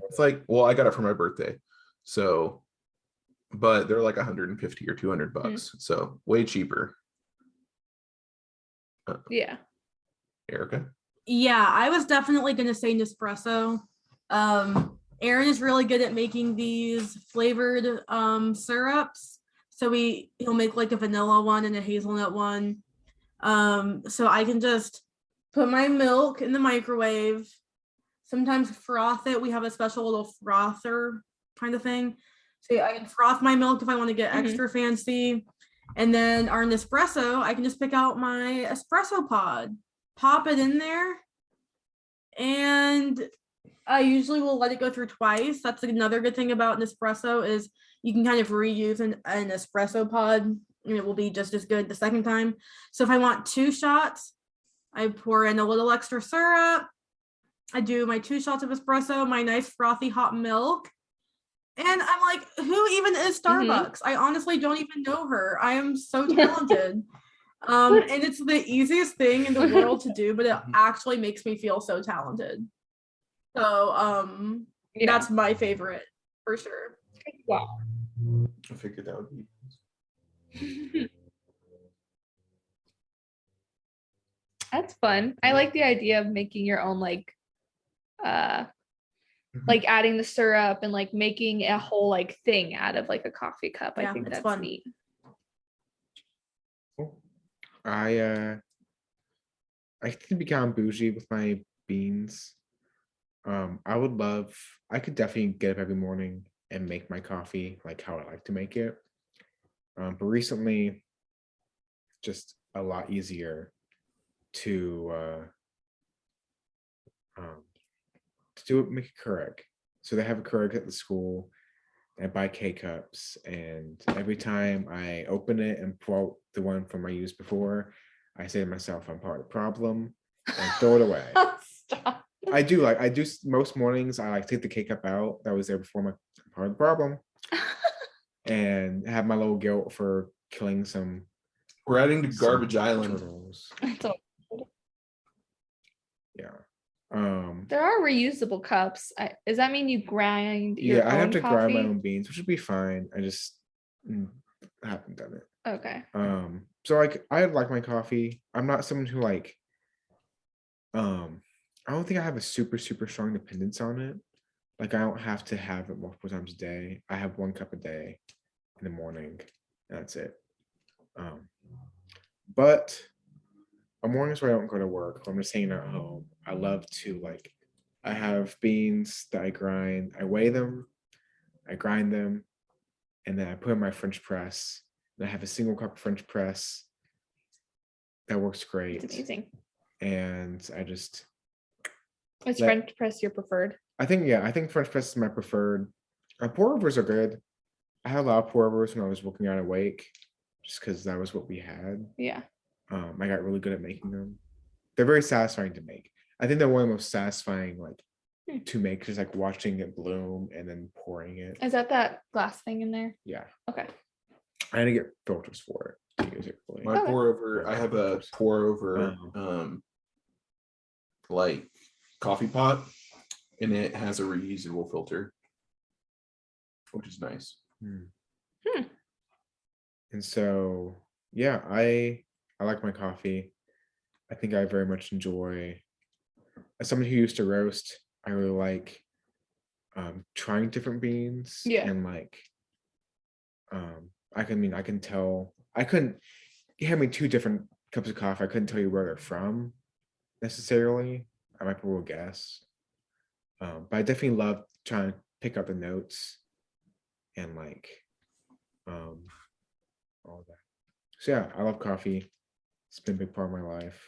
Speaker 4: it's like, well, I got it for my birthday, so, but they're like $150 or $200, so way cheaper.
Speaker 6: Yeah.
Speaker 4: Erica?
Speaker 3: Yeah, I was definitely gonna say Nespresso. Aaron is really good at making these flavored syrups. So he'll make like a vanilla one and a hazelnut one. So I can just put my milk in the microwave, sometimes froth it. We have a special little frother kind of thing. So I can froth my milk if I want to get extra fancy. And then our Nespresso, I can just pick out my espresso pod, pop it in there, and I usually will let it go through twice. That's another good thing about Nespresso is you can kind of reuse an espresso pod and it will be just as good the second time. So if I want 2 shots, I pour in a little extra syrup. I do my 2 shots of espresso, my nice frothy hot milk. And I'm like, who even is Starbucks? I honestly don't even know her. I am so talented. And it's the easiest thing in the world to do, but it actually makes me feel so talented. So that's my favorite for sure.
Speaker 6: Wow.
Speaker 4: I figured that would be.
Speaker 6: That's fun. I like the idea of making your own like adding the syrup and like making a whole like thing out of like a coffee cup.
Speaker 3: Yeah,
Speaker 6: I think
Speaker 3: it's
Speaker 6: that's
Speaker 3: fun.
Speaker 6: neat.
Speaker 5: I I think to be kind of bougie with my beans. I could definitely get up every morning and make my coffee like how I like to make it. But recently, just a lot easier to do it, make it Keurig. So they have a Keurig at the school. I buy K cups, and every time I open it and pull out the one from I used before, I say to myself, "I'm part of the problem," and throw it away.
Speaker 6: Stop.
Speaker 5: I do most mornings. I like take the K cup out that was there before my part of the problem, and have my little guilt for killing some
Speaker 4: We're adding to Garbage Island.
Speaker 5: turtles.
Speaker 6: So
Speaker 5: Yeah.
Speaker 6: there are reusable cups. Does that mean you grind your
Speaker 5: Yeah, I have
Speaker 6: own
Speaker 5: to grind my
Speaker 6: coffee?
Speaker 5: own beans, which would be fine. I just haven't done it.
Speaker 6: Okay.
Speaker 5: So like I like my coffee. I'm not someone who like I don't think I have a super strong dependence on it. Like I don't have to have it multiple times a day. I have 1 cup a day in the morning. And that's it. But on mornings where I don't go to work, or I'm just hanging at home, I love to like I have beans that I grind, I weigh them, I grind them, and then I put in my French press. And I have a single cup French press that works great.
Speaker 6: It's amazing.
Speaker 5: And I just
Speaker 6: Is
Speaker 5: Let-
Speaker 6: French press your preferred?
Speaker 5: I think French press is my preferred. Pour overs are good. I had a lot of pour overs when I was working out at Wake, just because that was what we had.
Speaker 6: Yeah.
Speaker 5: I got really good at making them. They're very satisfying to make. I think they're one of the most satisfying like to make, just like watching it bloom and then pouring it.
Speaker 6: Is that glass thing in there?
Speaker 5: Yeah,
Speaker 6: Okay.
Speaker 5: I had to get filters for it. To use it really.
Speaker 4: My
Speaker 6: Okay.
Speaker 4: pour over, I have a pour over like coffee pot, and it has a reusable filter, which is nice.
Speaker 5: And so yeah, I like my coffee. I think I very much enjoy, as someone who used to roast, I really like trying different beans.
Speaker 6: Yeah.
Speaker 5: And like I can tell, I couldn't, you had me 2 different cups of coffee, I couldn't tell you where they're from necessarily. I might be able to guess. But I definitely love trying to pick up the notes and like all that. So yeah, I love coffee. It's been a big part of my life.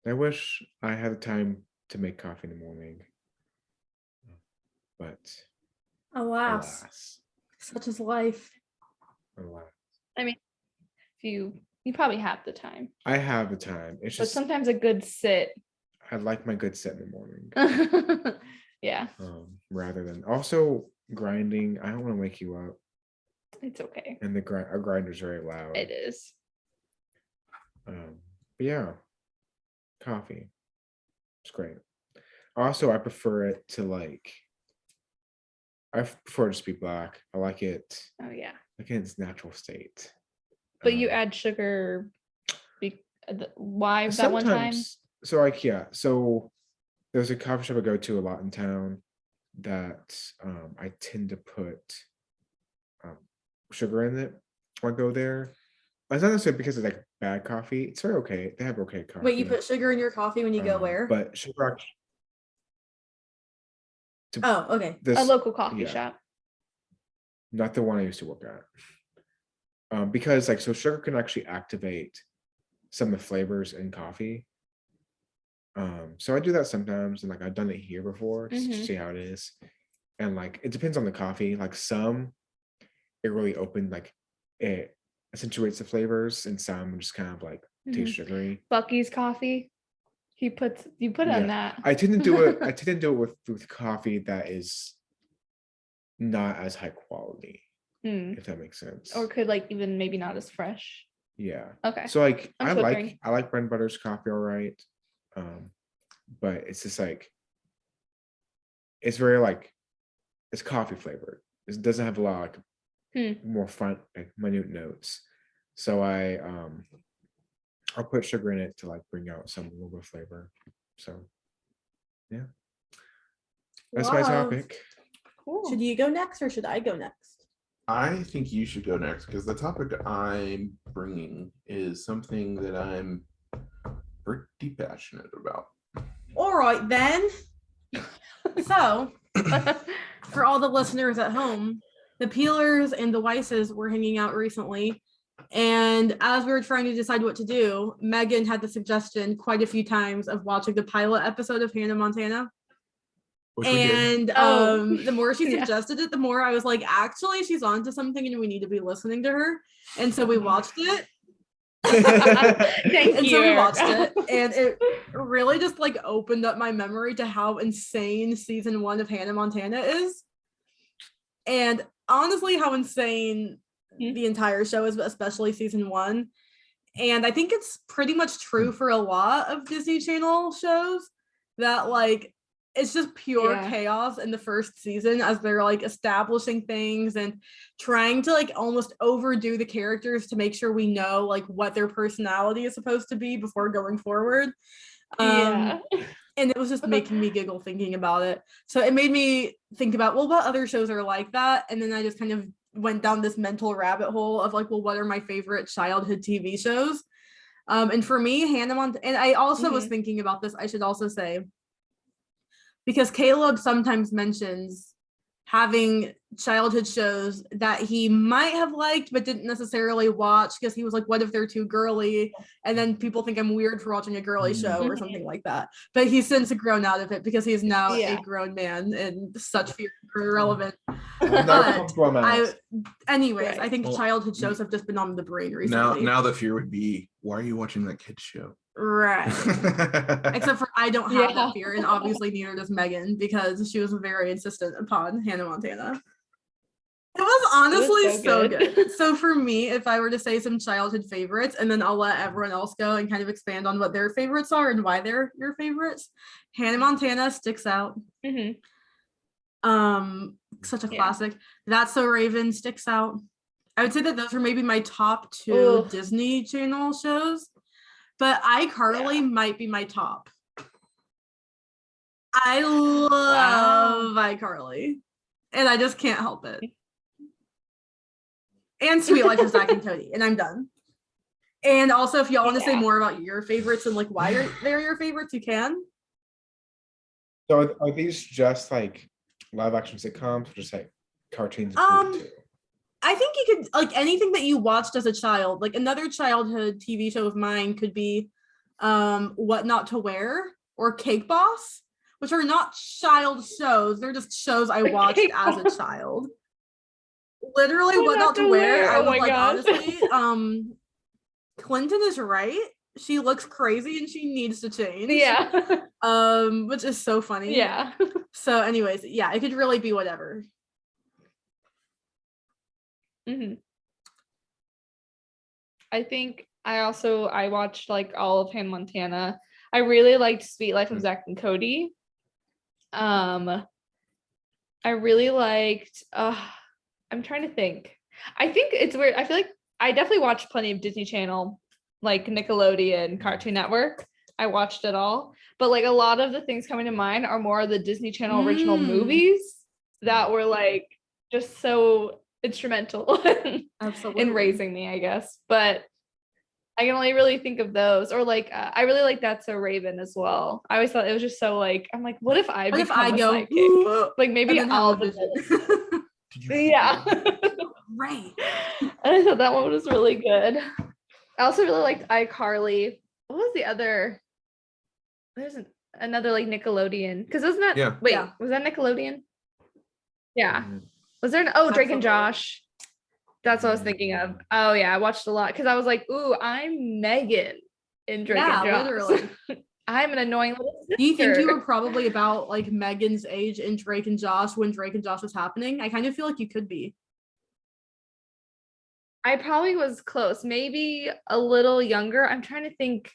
Speaker 5: I wish I had the time to make coffee in the morning, but
Speaker 3: Alas, such is life.
Speaker 5: alas.
Speaker 6: You probably have the time,
Speaker 5: I have the time. It's
Speaker 6: but
Speaker 5: just
Speaker 6: sometimes a good sit.
Speaker 5: I like my good set in the morning.
Speaker 6: Yeah,
Speaker 5: Rather than also grinding. I don't want to wake you up,
Speaker 6: it's okay.
Speaker 5: and our grinder's very loud.
Speaker 6: It is.
Speaker 5: But yeah, coffee. It's great. Also, I prefer it to like. I prefer it to just be black. I like it
Speaker 6: Oh yeah,
Speaker 5: like in its natural state.
Speaker 6: but you
Speaker 5: Um,
Speaker 6: add sugar. Why that one time?
Speaker 5: sometimes. So like yeah, so there's a coffee shop I go to a lot in town that I tend to put sugar in it when I go there. It's not necessarily because it's like bad coffee. It's very okay. They have okay coffee.
Speaker 3: Wait, you put sugar in your coffee when you go where?
Speaker 5: But sugar actually.
Speaker 3: Oh, okay.
Speaker 6: A local coffee
Speaker 5: yeah.
Speaker 6: shop.
Speaker 5: Not the one I used to work at. Because like so sugar can actually activate some of the flavors in coffee. So I do that sometimes, and like I've done it here before just to see how it is. And like it depends on the coffee. Like some it really opened, like it accentuates the flavors, and some just kind of like taste sugary.
Speaker 6: Bucky's coffee. You put on that.
Speaker 5: I tend to do it. I tend to do it with coffee that is not as high quality, if that makes sense.
Speaker 6: Or could like even maybe not as fresh.
Speaker 5: Yeah.
Speaker 6: Okay.
Speaker 5: So like
Speaker 6: I'm filtering.
Speaker 5: I like Bread and Butter's coffee, all right. But it's just like it's very like it's coffee flavored. It doesn't have a lot of like more fun, like minute notes. So I'll put sugar in it to like bring out some little bit of flavor. So yeah. That's my
Speaker 3: Love.
Speaker 5: topic.
Speaker 6: Cool.
Speaker 3: Should you go next or should I go next?
Speaker 4: I think you should go next because the topic I'm bringing is something that I'm pretty passionate about.
Speaker 3: All right, then. So, for all the listeners at home, the Peelers and the Weisses were hanging out recently. And as we were trying to decide what to do, Megan had the suggestion quite a few times of watching the pilot episode of Hannah Montana.
Speaker 4: Which we did.
Speaker 3: And the more she
Speaker 6: Yeah.
Speaker 3: suggested it, the more I was like, actually, she's on to something and we need to be listening to her. And so we watched it.
Speaker 6: Thank
Speaker 3: And
Speaker 6: you.
Speaker 3: so we watched
Speaker 6: Erica.
Speaker 3: it, and it really just like opened up my memory to how insane season 1 of Hannah Montana is. And honestly, how insane the entire show is, but especially season 1. And I think it's pretty much true for a lot of Disney Channel shows that like it's just pure chaos in the first season as they're like establishing things and trying to like almost overdo the characters to make sure we know like what their personality is supposed to be before going forward. And it was just making me giggle thinking about it. So it made me think about, well, what other shows are like that? And then I just kind of went down this mental rabbit hole of like, well, what are my favorite childhood TV shows? And for me, Hannah Montana, and I also was thinking about this, I should also say, because Caleb sometimes mentions having childhood shows that he might have liked but didn't necessarily watch because he was like, what if they're too girly? And then people think I'm weird for watching a girly show or something like that. But he's since grown out of it because he's now a grown man and such fear irrelevant. Anyways, I think childhood shows have just been on the brain recently.
Speaker 4: Now the fear would be, why are you watching that kid's show?
Speaker 3: Right. Except for I don't have that fear, and obviously neither does Megan because she was very insistent upon Hannah Montana. It was honestly so good. So for me, if I were to say some childhood favorites, and then I'll let everyone else go and kind of expand on what their favorites are and why they're your favorites, Hannah Montana sticks out. Such a classic. That's So Raven sticks out. I would say that those are maybe my top 2 Disney Channel shows. But iCarly might be my top. I love iCarly. And I just can't help it. And Sweet Life of Zack and Cody. And I'm done. And also, if y'all want to say more about your favorites and like why they're your favorites, you can.
Speaker 5: So are these just like live action sitcoms or just like cartoons?
Speaker 3: I think you could like anything that you watched as a child. Like another childhood TV show of mine could be What Not to Wear or Cake Boss, which are not child shows. They're just shows I watched as a child. Literally, What Not to Wear. I was like, honestly, Clinton is right. She looks crazy and she needs to change. Which is so funny. So anyways, it could really be whatever.
Speaker 6: I think I watched like all of Hannah Montana. I really liked Sweet Life of Zack and Cody. I really liked I'm trying to think. I think it's weird. I feel like I definitely watched plenty of Disney Channel, like Nickelodeon, Cartoon Network. I watched it all. But like a lot of the things coming to mind are more of the Disney Channel original movies that were like just so instrumental in raising me, I guess. But I can only really think of those, or like I really like That's So Raven as well. I always thought it was just so like, I'm like, what if I go sidekick? Like maybe I'll
Speaker 3: Right.
Speaker 6: And I thought that one was really good. I also really liked iCarly. What was the other? There's another like Nickelodeon, because wasn't that was that Nickelodeon? Was there Drake and Josh? That's what I was thinking of. Oh yeah, I watched a lot because I was like, ooh, I'm Megan in Drake and Josh. Literally. I'm an annoying little sister.
Speaker 3: Do you think you were probably about like Megan's age in Drake and Josh when Drake and Josh was happening? I kind of feel like you could be.
Speaker 6: I probably was close, maybe a little younger. I'm trying to think.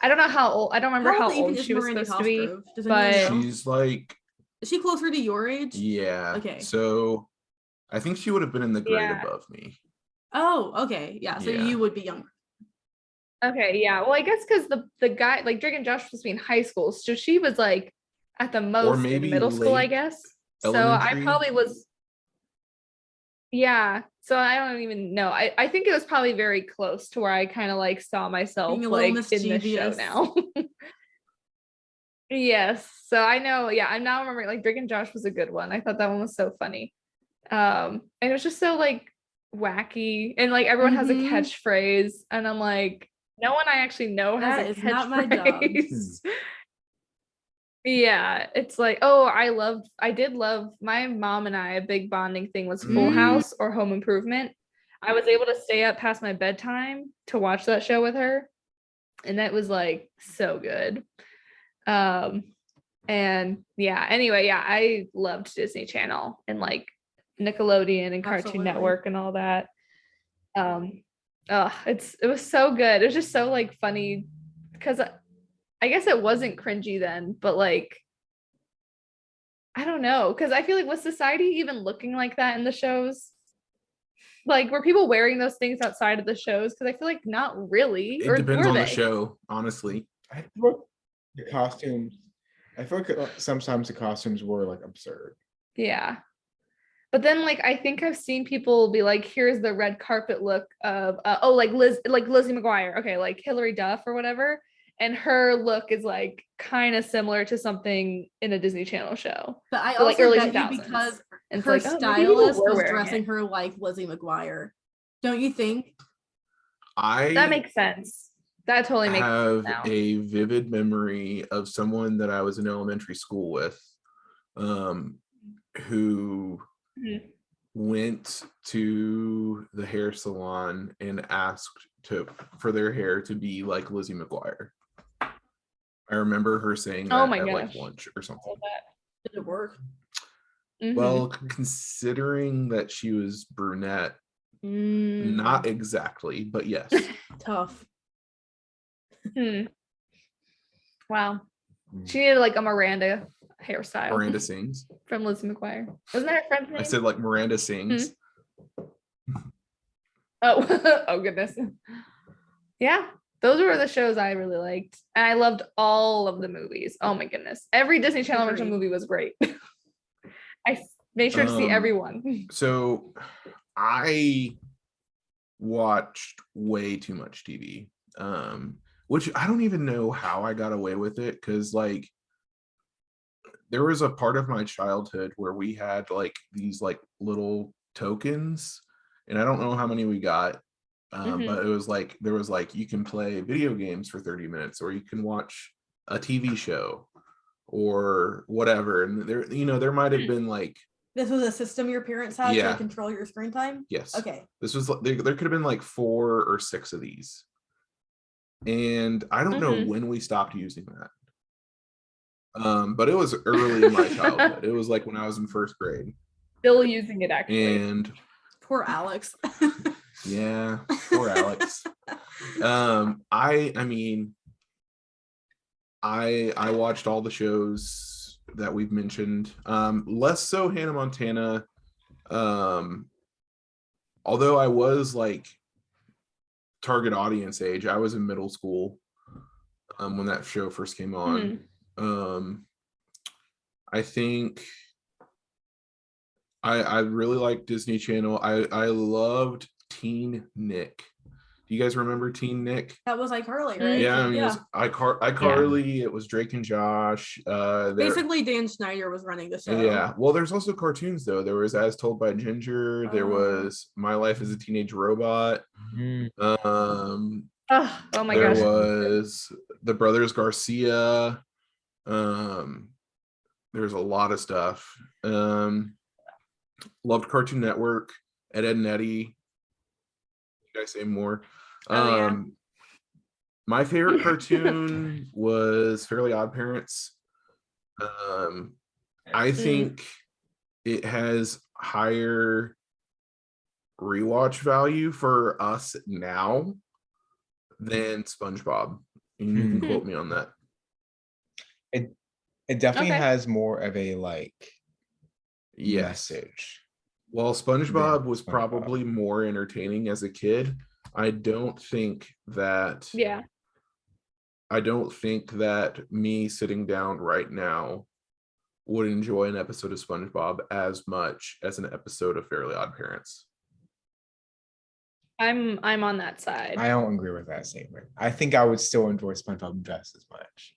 Speaker 6: I don't know how old. I don't remember how old she was supposed to be. But
Speaker 4: she's like.
Speaker 3: Is she closer to your age?
Speaker 4: Yeah. Okay. So I think she would have been in the grade above me.
Speaker 3: Oh, okay. Yeah. So you would be younger.
Speaker 6: Okay. Yeah. Well, I guess because the guy, like Drake and Josh, was supposed to be in high school. So she was like at the most in middle school, I guess. Elementary. So I probably was. Yeah. So I don't even know. I think it was probably very close to where I kind of like saw myself
Speaker 3: Being a little
Speaker 6: like in this show
Speaker 3: mischievous.
Speaker 6: now. Yes. So I know, yeah, I'm now remembering like Drake and Josh was a good one. I thought that one was so funny. And it was just so like wacky and like everyone has a
Speaker 3: Mhm.
Speaker 6: catchphrase and I'm like, no one I actually know has
Speaker 3: That
Speaker 6: a
Speaker 3: is not my job.
Speaker 6: catchphrase. Yeah, it's like, oh, I did love my mom and I, a big bonding thing was Full
Speaker 3: Mm.
Speaker 6: House or Home Improvement. I was able to stay up past my bedtime to watch that show with her. And that was like so good. And yeah, anyway, yeah, I loved Disney Channel and like Nickelodeon and Cartoon
Speaker 3: Absolutely.
Speaker 6: Network and all that. It was so good. It was just so like funny because I guess it wasn't cringy then, but like I don't know, because I feel like was society even looking like that in the shows? Like were people wearing those things outside of the shows? Because I feel like not really.
Speaker 4: It
Speaker 6: Or
Speaker 4: depends
Speaker 6: were
Speaker 4: on the
Speaker 6: they?
Speaker 4: show, honestly.
Speaker 5: I feel like the costumes. I feel like sometimes the costumes were like absurd.
Speaker 6: Yeah. But then like I think I've seen people be like, here's the red carpet look of like Lizzie McGuire. Okay, like Hilary Duff or whatever. And her look is like kind of similar to something in a Disney Channel show.
Speaker 3: But I
Speaker 6: So, like,
Speaker 3: also
Speaker 6: early
Speaker 3: bet you
Speaker 6: 2000s.
Speaker 3: because
Speaker 6: And it's
Speaker 3: her
Speaker 6: like, oh, maybe people
Speaker 3: stylist
Speaker 6: were
Speaker 3: was
Speaker 6: wearing
Speaker 3: dressing
Speaker 6: it.
Speaker 3: her like Lizzie McGuire. Don't you think?
Speaker 6: That makes sense. That totally makes
Speaker 4: have
Speaker 6: sense now.
Speaker 4: a vivid memory of someone that I was in elementary school with, who
Speaker 6: Mhm.
Speaker 4: went to the hair salon and asked for their hair to be like Lizzie McGuire. I remember her saying
Speaker 6: Oh
Speaker 4: that
Speaker 6: my
Speaker 4: at like
Speaker 6: gosh.
Speaker 4: lunch or something.
Speaker 3: Did it work?
Speaker 6: Mhm.
Speaker 4: Well, considering that she was brunette, not exactly, but yes.
Speaker 3: Tough.
Speaker 6: Wow. She needed like a Miranda hairstyle.
Speaker 4: Miranda sings.
Speaker 6: From Lizzie McGuire. Wasn't that her friend's name?
Speaker 4: I said like Miranda sings.
Speaker 6: Oh, oh goodness. Yeah, those were the shows I really liked. And I loved all of the movies. Oh my goodness. Every Disney Channel original
Speaker 3: Agreed.
Speaker 6: movie was great. I made sure to see everyone.
Speaker 4: So I watched way too much TV, which I don't even know how I got away with it, because like there was a part of my childhood where we had like these like little tokens, and I don't know how many we got, but it was like there was like you can play video games for 30 minutes or you can watch a TV show or whatever, and there might have been like,
Speaker 3: This was a system your parents had
Speaker 4: Yeah.
Speaker 3: to control your screen time?
Speaker 4: yes,
Speaker 3: Okay.
Speaker 4: this was there could have been like 4 or 6 of these, and I don't know when we stopped using that. But it was early in my childhood. It was like when I was in 1st grade.
Speaker 6: Still using it actually.
Speaker 4: And
Speaker 3: Poor Alex.
Speaker 4: yeah, poor Alex. I mean, I watched all the shows that we've mentioned. Less so Hannah Montana. Although I was like target audience age, I was in middle school when that show first came on. I think I really liked Disney Channel. I loved Teen Nick. Do you guys remember Teen Nick?
Speaker 3: That was iCarly, right?
Speaker 4: Yeah, I mean, it was iCarly. It was Drake and Josh.
Speaker 3: Basically, Dan Schneider was running the show.
Speaker 4: Yeah. Well, there's also cartoons though. There was As Told by Ginger. There was My Life as a Teenage Robot.
Speaker 6: Oh my
Speaker 4: there
Speaker 6: gosh.
Speaker 4: There was the Brothers Garcia. There's a lot of stuff. Loved Cartoon Network. Ed and Eddie. Did I say more? My favorite cartoon was Fairly Odd Parents. I think it has higher rewatch value for us now than SpongeBob. And you can quote me on that.
Speaker 5: It definitely has more of a like message.
Speaker 4: Well, SpongeBob was probably more entertaining as a kid. I don't think that me sitting down right now would enjoy an episode of SpongeBob as much as an episode of Fairly Odd Parents.
Speaker 6: I'm on that side.
Speaker 5: I don't agree with that statement. I think I would still enjoy SpongeBob just as much.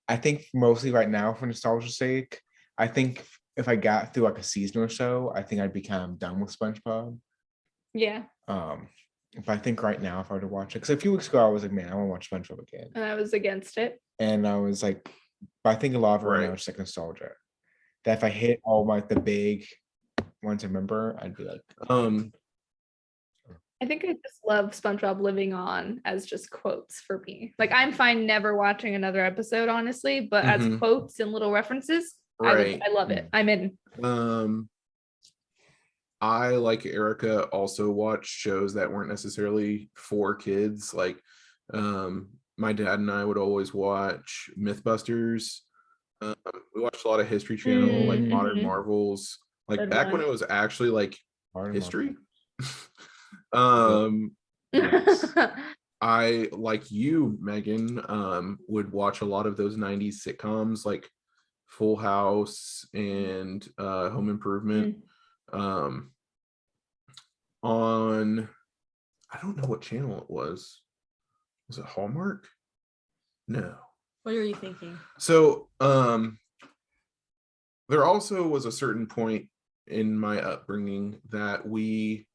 Speaker 5: I think mostly right now for nostalgia's sake, I think if I got through like a seasonal show, I think I'd be kind of done with SpongeBob.
Speaker 6: Yeah.
Speaker 5: But I think right now if I were to watch it, because a few weeks ago I was like, man, I want to watch SpongeBob again.
Speaker 6: And I was against it.
Speaker 5: And I was like, but I think a lot of it right now
Speaker 4: Right.
Speaker 5: is like nostalgia. That if I hit all like the big ones I remember, I'd be like,
Speaker 6: I think I just love SpongeBob living on as just quotes for me. Like I'm fine never watching another episode, honestly, but as
Speaker 4: Mhm.
Speaker 6: quotes and little references,
Speaker 4: Right.
Speaker 6: I love it. I'm in.
Speaker 4: I, like Erica, also watched shows that weren't necessarily for kids. Like my dad and I would always watch Mythbusters. We watched a lot of History Channel, like Modern
Speaker 6: Mhm.
Speaker 4: Marvels, like
Speaker 6: Good
Speaker 4: back when
Speaker 6: one.
Speaker 4: it was actually like
Speaker 5: Modern
Speaker 4: history.
Speaker 5: Yes.
Speaker 4: I, like you, Megan, would watch a lot of those 90s sitcoms like Full House and Home Improvement. On, I don't know what channel it was. Was it Hallmark? No.
Speaker 3: What are you thinking?
Speaker 4: So there also was a certain point in my upbringing that we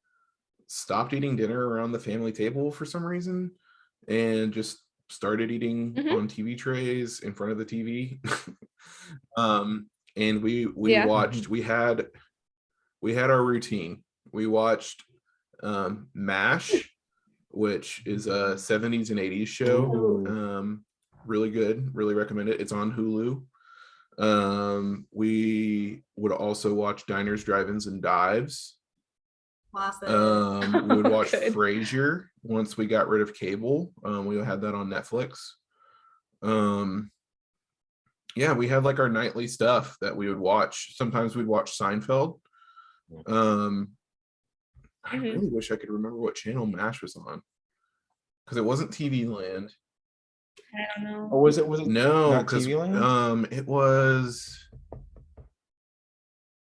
Speaker 4: stopped eating dinner around the family table for some reason and just started eating
Speaker 6: Mhm.
Speaker 4: on TV trays in front of the TV. And we
Speaker 6: Yeah.
Speaker 4: watched, we had our routine. We watched MASH, which is a 70s and 80s show.
Speaker 5: Ooh.
Speaker 4: Really good, really recommend it. It's on Hulu. We would also watch Diners, Drive-ins, and Dives.
Speaker 3: Classic.
Speaker 4: We would watch
Speaker 6: Good.
Speaker 4: Frasier once we got rid of cable. We had that on Netflix. Yeah, we had like our nightly stuff that we would watch. Sometimes we'd watch Seinfeld. I
Speaker 6: Mhm.
Speaker 4: really wish I could remember what channel MASH was on, because it wasn't TV Land.
Speaker 6: I don't know.
Speaker 5: Or was it
Speaker 4: No,
Speaker 5: not
Speaker 4: because
Speaker 5: TV Land?
Speaker 4: it was.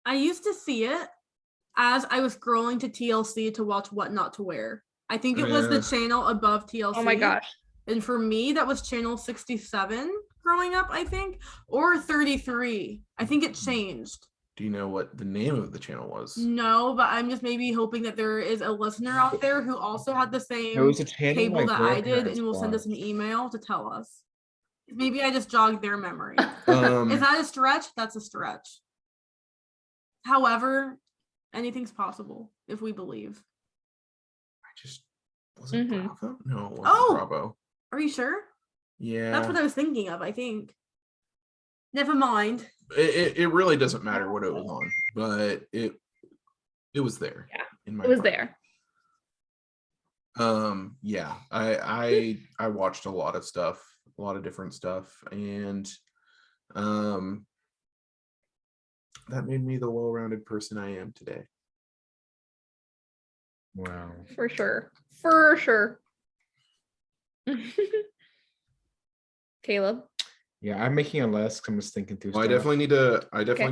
Speaker 3: I used to see it as I was scrolling to TLC to watch What Not to Wear. I think it was the
Speaker 4: Yeah.
Speaker 3: channel above TLC.
Speaker 6: Oh my gosh.
Speaker 3: And for me, that was channel 67 growing up, I think, or 33. I think it changed.
Speaker 4: Do you know what the name of the channel was?
Speaker 3: No, but I'm just maybe hoping that there is a listener out there who also had the
Speaker 5: There
Speaker 3: same
Speaker 5: was a channel
Speaker 3: cable
Speaker 5: like
Speaker 3: that I did
Speaker 5: grandparents
Speaker 3: and will send us an
Speaker 5: watched.
Speaker 3: email to tell us. Maybe I just jogged their memory. Is
Speaker 4: Um,
Speaker 3: that a stretch? That's a stretch. However, anything's possible if we believe.
Speaker 4: I just wasn't
Speaker 6: Mhm.
Speaker 4: Bravo. No, it wasn't
Speaker 3: Oh!
Speaker 4: Bravo.
Speaker 3: Are you sure?
Speaker 4: Yeah,
Speaker 3: That's what I was thinking of, I think. Never mind.
Speaker 4: it really doesn't matter what it was on, but it was there.
Speaker 6: Yeah,
Speaker 4: in my
Speaker 6: It was
Speaker 4: heart.
Speaker 6: there.
Speaker 4: Yeah, I watched a lot of stuff, a lot of different stuff, and that made me the well-rounded person I am today.
Speaker 5: Wow.
Speaker 6: For sure. For sure. Caleb.
Speaker 5: Yeah, I'm making a list 'cause I'm just thinking through
Speaker 4: Well, I
Speaker 5: stuff.
Speaker 4: definitely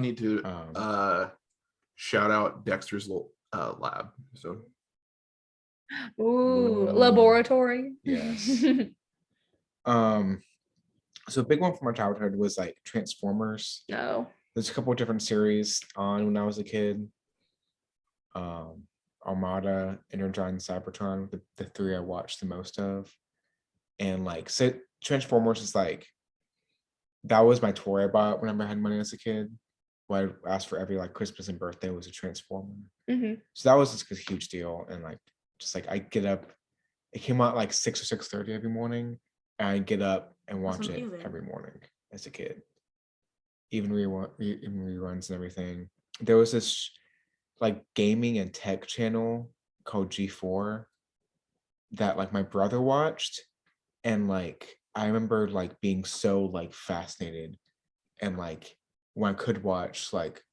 Speaker 4: need to shout out Dexter's lab. So
Speaker 6: Ooh,
Speaker 5: Ooh.
Speaker 6: laboratory.
Speaker 5: Yes. So a big one from my childhood was like Transformers.
Speaker 6: No.
Speaker 5: There's a couple of different series on when I was a kid. Armada, Energon, and Cybertron, the three I watched the most of. And like Transformers is like, that was my toy I bought whenever I had money as a kid. What I asked for every like Christmas and birthday was a Transformer.
Speaker 6: Mhm.
Speaker 5: So that was just a huge deal. And like, just like I get up, it came out like 6 or 6:30 every morning. And I get up and watch it
Speaker 3: amazing.
Speaker 5: every morning as a kid. Even reruns and everything. There was this like gaming and tech channel called G4 that like my brother watched, and like I remember like being so like fascinated, and like when I could watch like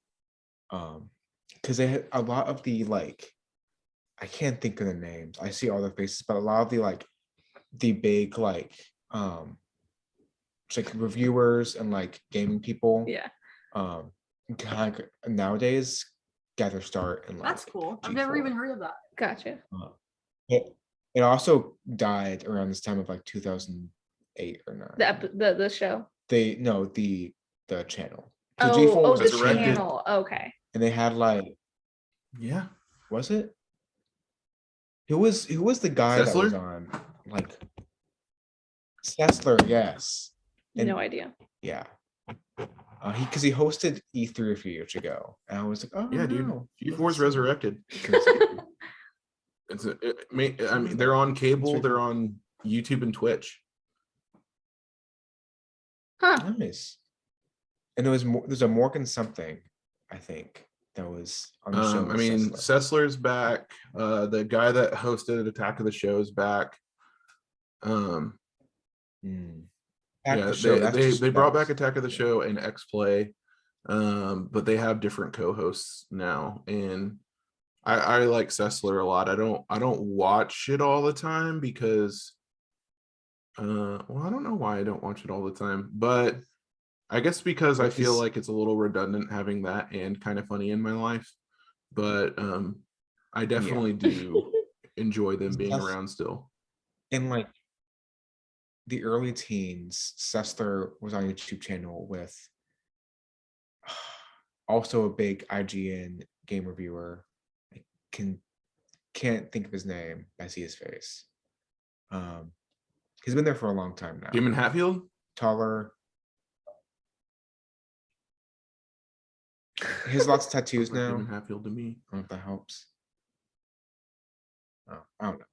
Speaker 5: because they had a lot of the like, I can't think of the names, I see all their faces, but a lot of the like the big like just, like reviewers and like gaming people
Speaker 6: Yeah.
Speaker 5: kind of nowadays got their start in like
Speaker 3: That's cool. I've never even
Speaker 5: G4.
Speaker 3: heard of that.
Speaker 6: Gotcha.
Speaker 5: It also died around this time of like 2008 or 9.
Speaker 6: The show.
Speaker 5: The channel. So
Speaker 6: Oh,
Speaker 5: G4 was
Speaker 6: the
Speaker 4: Resurrected.
Speaker 6: channel. Okay.
Speaker 5: and they had like,
Speaker 4: Yeah.
Speaker 5: was it? Who was the guy that was
Speaker 4: Sessler?
Speaker 5: on like Sessler? Yes. And
Speaker 6: No idea.
Speaker 5: yeah. Because he hosted E3 a few years ago, and I was like, oh
Speaker 4: Yeah, dude.
Speaker 5: no.
Speaker 4: G4's resurrected. I mean, they're on cable, they're on YouTube and Twitch.
Speaker 6: Huh.
Speaker 5: Nice. And there's a Morgan something, I think, that was on the show.
Speaker 4: I mean, Sessler's back. The guy that hosted Attack of the Show is back. Yeah, they brought back Attack of the Show and X Play, but they have different co-hosts now, and I like Sessler a lot. I don't watch it all the time because, well, I don't know why I don't watch it all the time, but I guess because I feel like it's a little redundant having that and Kind of Funny in my life, but I definitely do enjoy them being around still.
Speaker 5: In like the early teens, Sessler was on a YouTube channel with also a big IGN game reviewer. I can't think of his name. I see his face. He's been there for a long time now.
Speaker 4: Jim and Hatfield?
Speaker 5: Taller. He has lots of tattoos now.
Speaker 4: Jim and Hatfield to me.
Speaker 5: I don't know if that helps. Oh, I don't know.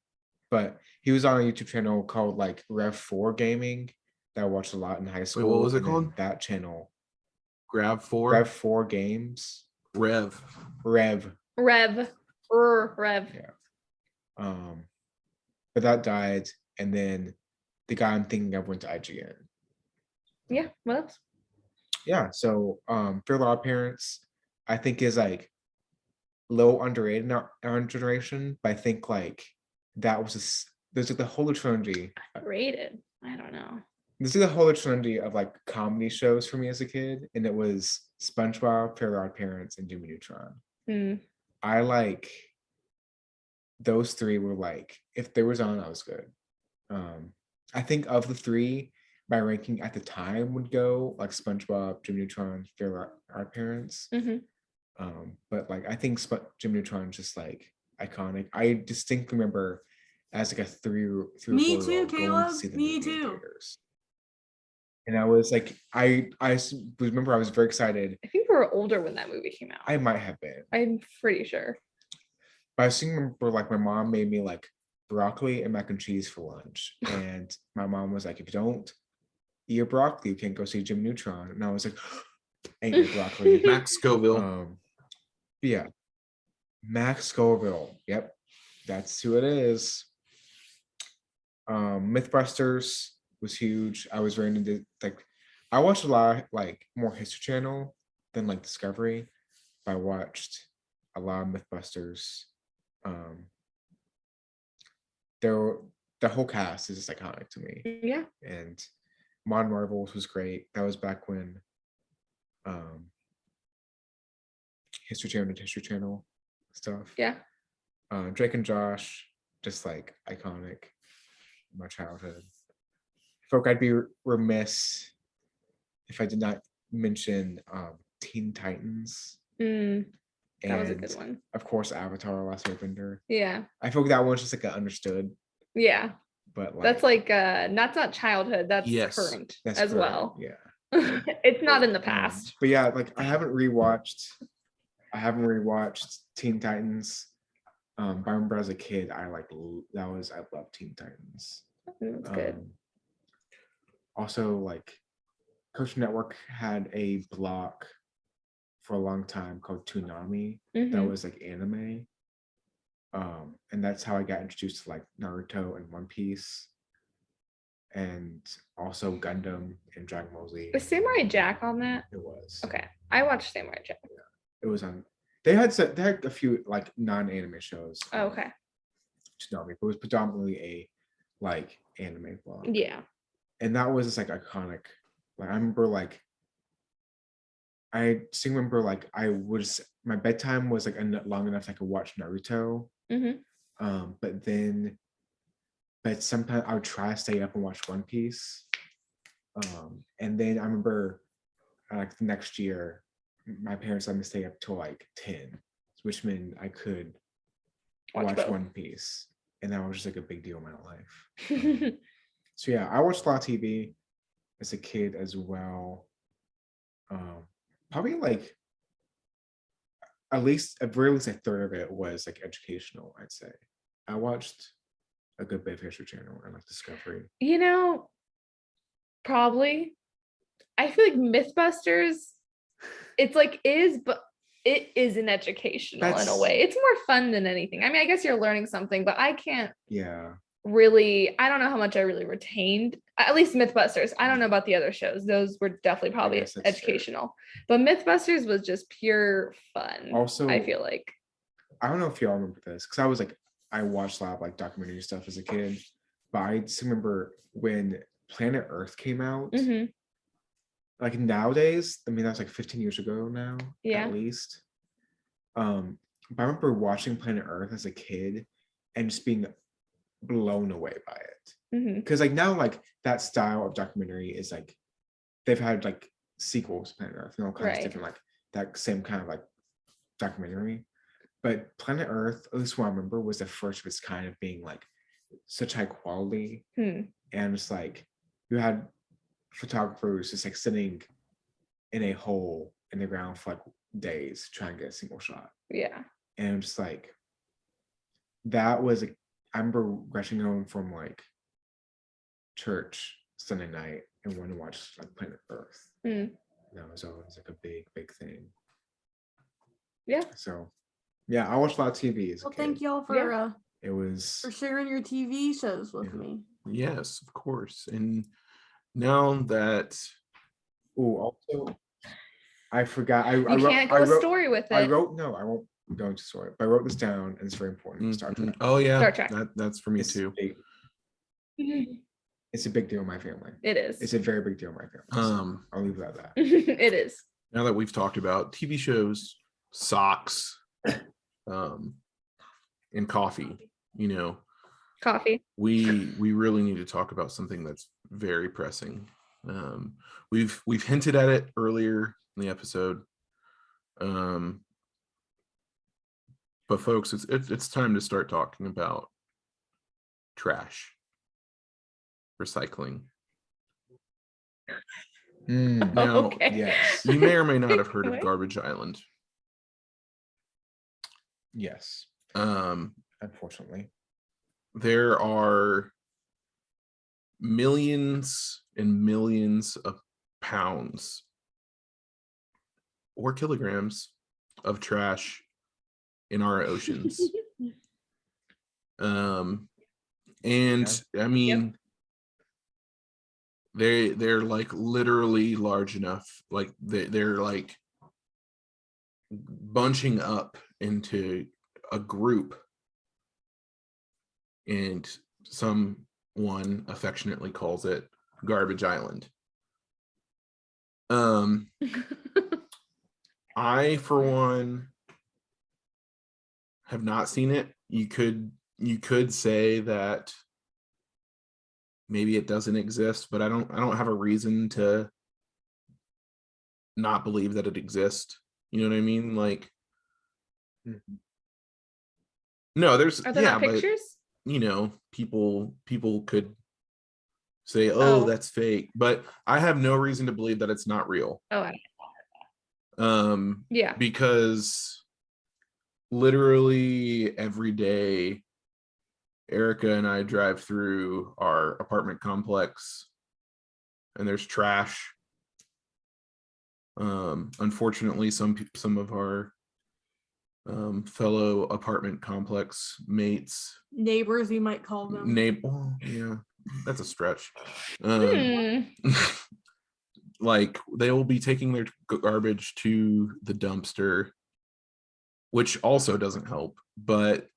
Speaker 5: But he was on a YouTube channel called like Rev4 Gaming that I watched a lot in high school.
Speaker 4: Wait, what was it
Speaker 5: and then
Speaker 4: called?
Speaker 5: That channel.
Speaker 4: Grav4?
Speaker 5: Rev4 Games.
Speaker 4: Rev.
Speaker 5: Rev.
Speaker 6: Rev.
Speaker 5: Yeah. But that died, and then the guy I'm thinking of went to IGN.
Speaker 6: Yeah. What else?
Speaker 5: Yeah. So Fear the Odd Parents, I think is like low underrated in our generation, but I think like that was there's like the Holy Trinity.
Speaker 6: Rated. I don't know.
Speaker 5: This is the Holy Trinity of like comedy shows for me as a kid, and it was SpongeBob, Fairly Odd Parents, and Jimmy Neutron. I like those three were like, if there was on, I was good. I think of the three, my ranking at the time would go like SpongeBob, Jimmy Neutron, Fairly Odd Parents. But like I think Jimmy Neutron just like iconic. I distinctly remember as like a three or
Speaker 3: Me
Speaker 5: 4
Speaker 3: too, Caleb. Me
Speaker 5: movie in
Speaker 3: too.
Speaker 5: theaters. And I was like, I remember I was very excited.
Speaker 6: I think we were older when that movie came out.
Speaker 5: I might have been.
Speaker 6: I'm pretty sure.
Speaker 5: But I still remember like my mom made me like broccoli and mac and cheese for lunch. And my mom was like, if you don't eat your broccoli, you can't go see Jim Neutron. And I was like, I ate your broccoli.
Speaker 4: Max Scoville.
Speaker 5: Yeah. Max Scoville. Yep. That's who it is. Mythbusters was huge. I was very into like I watched a lot like more History Channel than like Discovery. But I watched a lot of Mythbusters. The whole cast is just iconic to me.
Speaker 6: Yeah.
Speaker 5: And Modern Marvels was great. That was back when History Channel stuff.
Speaker 6: Yeah.
Speaker 5: Drake and Josh, just like iconic in my childhood. Folk, I'd be remiss if I did not mention Teen Titans.
Speaker 6: That was a good one.
Speaker 5: Of course, Avatar: Last Airbender.
Speaker 6: Yeah.
Speaker 5: I feel like that one's just like an understood.
Speaker 6: Yeah.
Speaker 5: But like,
Speaker 6: that's like that's not childhood. That's current as well.
Speaker 5: Yeah.
Speaker 6: It's not in the past.
Speaker 5: But yeah, like I haven't rewatched Teen Titans. But I remember as a kid, I loved Teen Titans.
Speaker 6: That's good.
Speaker 5: Also, like Cartoon Network had a block for a long time called Toonami that was like anime. And that's how I got introduced to like Naruto and One Piece. And also Gundam and Dragon Ball Z.
Speaker 6: Was Samurai Jack on that?
Speaker 5: It was.
Speaker 6: Okay. I watched Samurai Jack.
Speaker 5: It was on. They had a few like non-anime shows.
Speaker 6: Oh, okay.
Speaker 5: Toonami, but it was predominantly a like anime blog.
Speaker 6: Yeah.
Speaker 5: And that was just like iconic. Like I remember like I still remember like my bedtime was like long enough I could watch Naruto. But sometimes I would try to stay up and watch One Piece. And then I remember like the next year, my parents let me stay up till like 10, which meant I could watch One Piece. And that was just like a big deal in my life. So yeah, I watched a lot of TV as a kid as well. Probably like at very least a third of it was like educational, I'd say. I watched a good bit of History Channel and like Discovery.
Speaker 6: You know, probably. I feel like Mythbusters, it's like but it is an educational in a way. It's more fun than anything. I mean, I guess you're learning something, but I can't really, I don't know how much I really retained, at least Mythbusters. I don't know about the other shows. Those were definitely probably educational, but Mythbusters was just pure fun. Also, I feel like,
Speaker 5: I don't know if y'all remember this, because I watched a lot of like documentary stuff as a kid, but I just remember when Planet Earth came out, like nowadays, I mean, that's like 15 years ago now, at least. But I remember watching Planet Earth as a kid and just being blown away by it. Because like now, like that style of documentary is like, they've had like sequels to Planet Earth and all kinds of different, like that same kind of like documentary. But Planet Earth, at least what I remember, was the first of its kind of being like such high quality. And it's like, you had photographers just like sitting in a hole in the ground for like days trying to get a single shot. And just like that was I remember rushing home from like church Sunday night and wanting to watch like Planet Earth. That was always like a big thing. So yeah, I watched a lot of TV as a kid.
Speaker 3: Thank y'all for
Speaker 5: for
Speaker 3: sharing your TV shows with me.
Speaker 4: Yes, of course. And now that
Speaker 5: also I forgot I
Speaker 6: can't go a story with it.
Speaker 5: I won't go into story, but I wrote this down and it's very important. Star Trek.
Speaker 4: Oh yeah,
Speaker 6: Star Trek.
Speaker 4: That's for me too.
Speaker 5: It's a big deal in my family.
Speaker 6: It is.
Speaker 5: It's a very big deal in my family. So I'll leave it at that.
Speaker 6: It is.
Speaker 4: Now that we've talked about TV shows, socks, and coffee,
Speaker 6: coffee,
Speaker 4: we really need to talk about something that's very pressing. We've hinted at it earlier in the episode, but folks, it's time to start talking about trash, recycling. Now,
Speaker 5: yes,
Speaker 4: you may or may not have heard of Garbage Island.
Speaker 5: Yes. Unfortunately,
Speaker 4: there are millions and millions of pounds or kilograms of trash in our oceans. And I mean, they're like literally large enough, like they're like bunching up into a group, and someone affectionately calls it Garbage Island. I, for one, have not seen it. You could say that maybe it doesn't exist, but I don't have a reason to not believe that it exists. You know what I mean? Like, no, there's
Speaker 6: are there not pictures?
Speaker 4: But, people could say, "Oh, that's fake," but I have no reason to believe that it's not real. Because literally every day, Erica and I drive through our apartment complex, and there's trash. Unfortunately, some of our fellow apartment complex mates,
Speaker 3: neighbors, you might call them.
Speaker 4: Yeah, that's a stretch. Like, they will be taking their garbage to the dumpster, which also doesn't help, but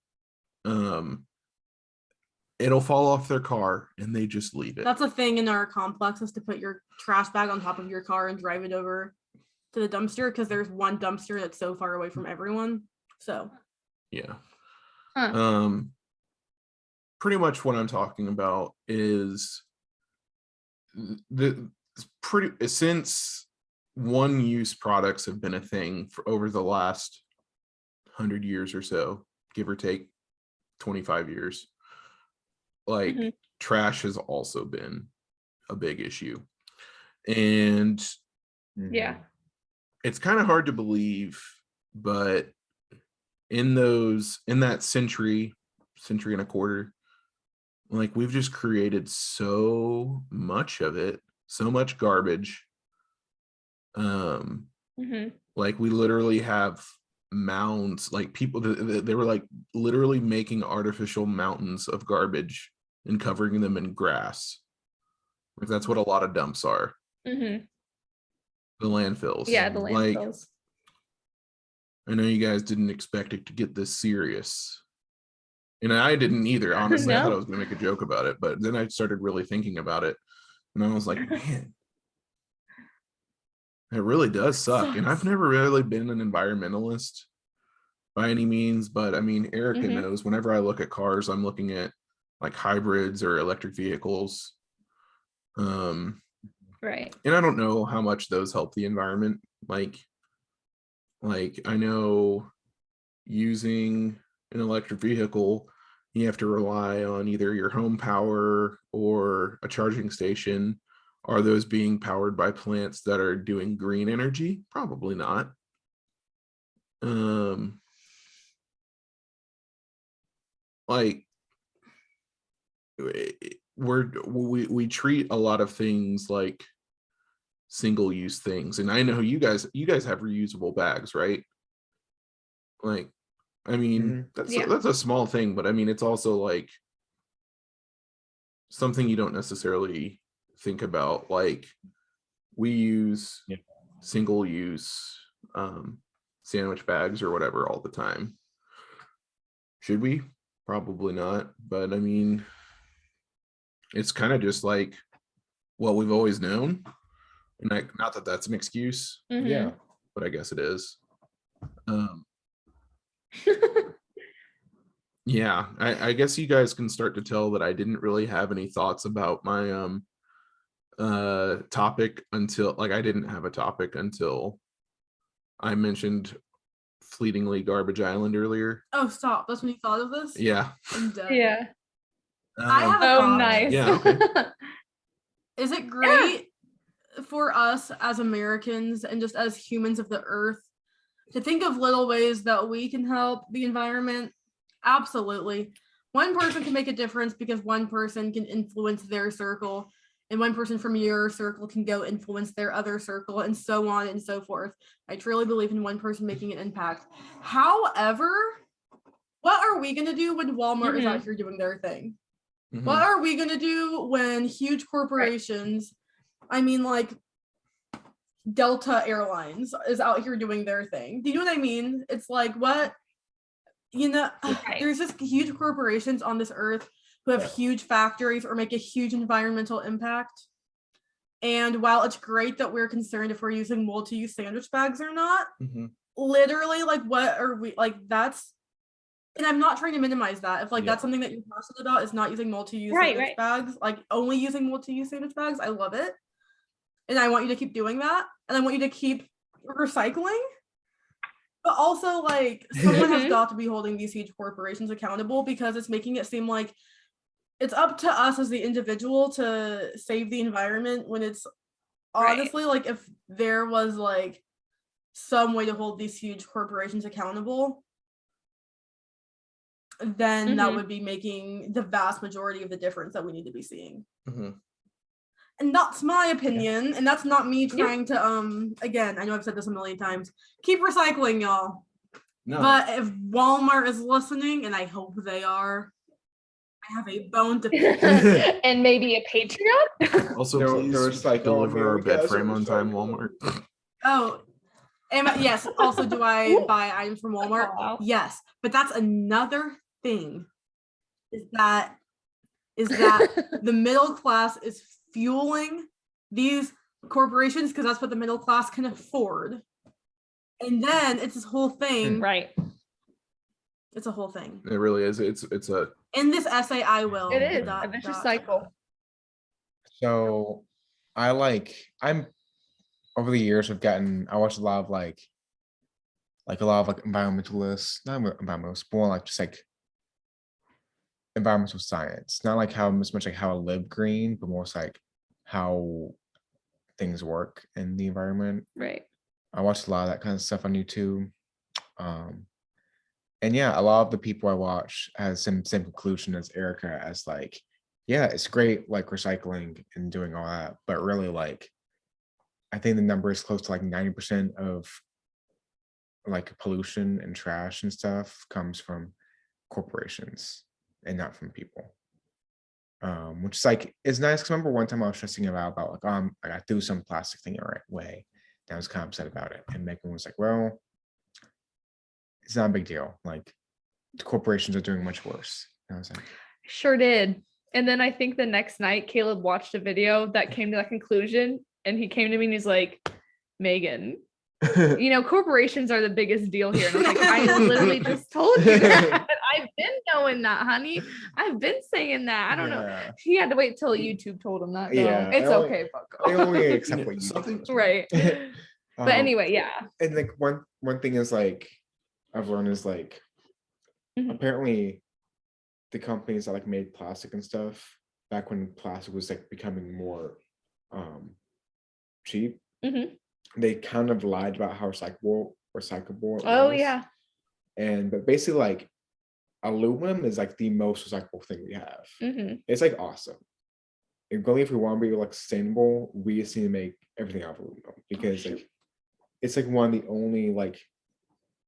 Speaker 4: it'll fall off their car and they just leave it.
Speaker 3: That's a thing in our complex, is to put your trash bag on top of your car and drive it over. to the dumpster because there's one dumpster that's so far away from everyone. So
Speaker 4: Yeah.
Speaker 6: Huh.
Speaker 4: Pretty much what I'm talking about is since one-use products have been a thing for over the last 100 years or so, give or take 25 years, like
Speaker 6: Mhm.
Speaker 4: trash has also been a big issue. And
Speaker 6: Yeah.
Speaker 4: it's kind of hard to believe, but in that century and a quarter, like we've just created so much of it, so much garbage. Like we literally have mounds, like people they were like literally making artificial mountains of garbage and covering them in grass. Like that's what a lot of dumps are.
Speaker 6: Mhm.
Speaker 4: The landfills.
Speaker 6: Yeah, the
Speaker 4: Like,
Speaker 6: landfills.
Speaker 4: I know you guys didn't expect it to get this serious. And I didn't either, honestly. I thought I
Speaker 6: No.
Speaker 4: was gonna make a joke about it, but then I started really thinking about it. And I was like, man, it really does suck. And I've
Speaker 6: Sucks.
Speaker 4: never really been an environmentalist by any means, but I mean, Erica
Speaker 6: Mhm.
Speaker 4: knows whenever I look at cars, I'm looking at like hybrids or electric vehicles.
Speaker 6: Right.
Speaker 4: And I don't know how much those help the environment. Like I know using an electric vehicle, you have to rely on either your home power or a charging station. Are those being powered by plants that are doing green energy? Probably not. Like we treat a lot of things like single-use things, and I know you guys have reusable bags, right? Like, I mean, that's
Speaker 6: Yeah.
Speaker 4: a small thing, but I mean, it's also like something you don't necessarily think about. Like, we use single-use sandwich bags or whatever all the time. Should we? Probably not. But I mean, it's kind of just like what we've always known. And not that that's an excuse,
Speaker 5: Yeah.
Speaker 4: but I guess it is. Yeah, I guess you guys can start to tell that I didn't really have any thoughts about my topic until, like, I didn't have a topic until I mentioned fleetingly Garbage Island earlier.
Speaker 3: oh, stop! That's when you thought of this.
Speaker 4: Yeah.
Speaker 3: I'm dead.
Speaker 6: Yeah.
Speaker 3: I have a
Speaker 6: Oh,
Speaker 3: thought.
Speaker 6: nice.
Speaker 4: Yeah, okay.
Speaker 3: Is it great for us as Americans and just as humans of the earth to think of little ways that we can help the environment? Absolutely. One person can make a difference because one person can influence their circle, and one person from your circle can go influence their other circle, and so on and so forth. I truly believe in one person making an impact. However, what are we going to do when Walmart is out here doing their thing?
Speaker 4: Mhm.
Speaker 3: What are we going to do when huge corporations, I mean, like Delta Airlines is out here doing their thing? Do you know what I mean? It's like, what, you know,
Speaker 6: Right.
Speaker 3: there's just huge corporations on this earth who have huge factories or make a huge environmental impact. And while it's great that we're concerned if we're using multi-use sandwich bags or not, literally, like, what are we, like, that's, and I'm not trying to minimize that. If like that's something that you're passionate about, is not using multi-use sandwich bags, like only using multi-use sandwich bags, I love it. And I want you to keep doing that. And I want you to keep recycling. But also, like, someone has got to be holding these huge corporations accountable, because it's making it seem like it's up to us as the individual to save the environment, when it's honestly like, if there was like some way to hold these huge corporations accountable, then that would be making the vast majority of the difference that we need to be seeing. And that's my opinion, and that's not me trying to again, I know I've said this a million times, keep recycling, y'all. No. But if Walmart is listening, and I hope they are, I have a bone to pick.
Speaker 6: And maybe a Patreon.
Speaker 4: Also,
Speaker 5: They're
Speaker 4: please
Speaker 5: like,
Speaker 4: deliver our bed
Speaker 5: America,
Speaker 4: frame on time, Walmart.
Speaker 3: Oh, yes. Also, do I buy items from Walmart?
Speaker 6: Wow.
Speaker 3: Yes, but that's another thing. Is that the middle class is fueling these corporations because that's what the middle class can afford. And then it's this whole thing.
Speaker 6: Right.
Speaker 3: It's a whole thing.
Speaker 4: It really is. It's a
Speaker 3: In this essay, I will.
Speaker 6: It is
Speaker 3: dot,
Speaker 6: a vicious
Speaker 3: dot.
Speaker 6: cycle.
Speaker 5: So I'm over the years I watched a lot of like environmentalists, not environmentalists, more like just like environmental science, not like how much like how I live green, but more like how things work in the environment.
Speaker 6: Right.
Speaker 5: I watched a lot of that kind of stuff on YouTube. And yeah, a lot of the people I watch has same conclusion as Erica, as like, yeah, it's great like recycling and doing all that, but really like I think the number is close to like 90% of like pollution and trash and stuff comes from corporations and not from people. Which is like it's nice because remember one time I was stressing about like I threw some plastic thing the right way. And I was kind of upset about it. And Megan was like, well, it's not a big deal. Like the corporations are doing much worse. And I was like,
Speaker 6: Sure did. And then I think the next night Caleb watched a video that came to that conclusion, and he came to me and he's like, Megan, you know, corporations are the biggest deal here. And I was like, I literally just told you that. I've been knowing that, honey. I've been saying that. I don't know. He had to wait till YouTube told him that. Though.
Speaker 5: Yeah,
Speaker 6: It's
Speaker 5: I only-
Speaker 6: okay,
Speaker 5: I
Speaker 6: Bucko.
Speaker 5: only accept what you
Speaker 4: something.
Speaker 5: do.
Speaker 6: Right. But anyway, yeah.
Speaker 5: And like one thing is like I've learned is like
Speaker 6: Mhm.
Speaker 5: apparently the companies that like made plastic and stuff back when plastic was like becoming more cheap,
Speaker 6: Mhm.
Speaker 5: they kind of lied about how recyclable it
Speaker 6: Oh
Speaker 5: was.
Speaker 6: yeah.
Speaker 5: But basically like aluminum is like the most recyclable thing we have.
Speaker 6: Hmm.
Speaker 5: It's like awesome. And really, if we want to be like sustainable, we just need to make everything out of aluminum because like it's like one of the only like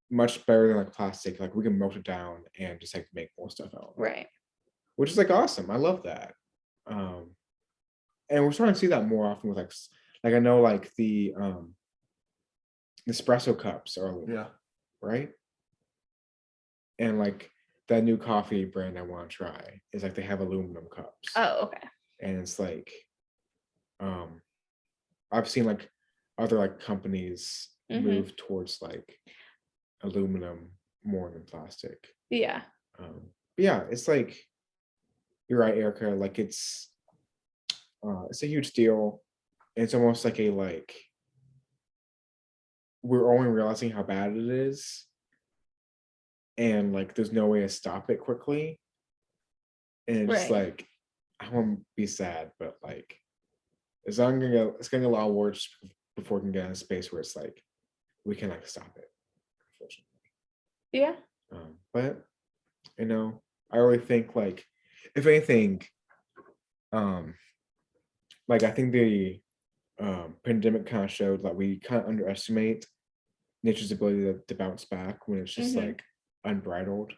Speaker 5: much better than like plastic. Like we can melt it down and just like make more stuff out.
Speaker 6: Right.
Speaker 5: Which is like awesome. I love that. And we're starting to see that more often with like I know like the espresso cups are aluminum,
Speaker 4: Yeah.
Speaker 5: right? And like that new coffee brand I want to try is like they have aluminum cups.
Speaker 6: Oh, okay.
Speaker 5: And it's like I've seen like other like companies
Speaker 6: Mhm.
Speaker 5: move towards like aluminum more than plastic.
Speaker 6: Yeah.
Speaker 5: But yeah, it's like you're right, Erica. Like it's a huge deal. It's almost like we're only realizing how bad it is, and like there's no way to stop it quickly. And it's
Speaker 6: Right.
Speaker 5: like I won't be sad, but like it's gonna get a lot worse before we can get in a space where it's like we can like stop it, unfortunately.
Speaker 6: Yeah.
Speaker 5: But you know, I really think like if anything, like I think the pandemic kind of showed that we kind of underestimate nature's ability to bounce back when it's just
Speaker 6: Mhm.
Speaker 5: like unbridled.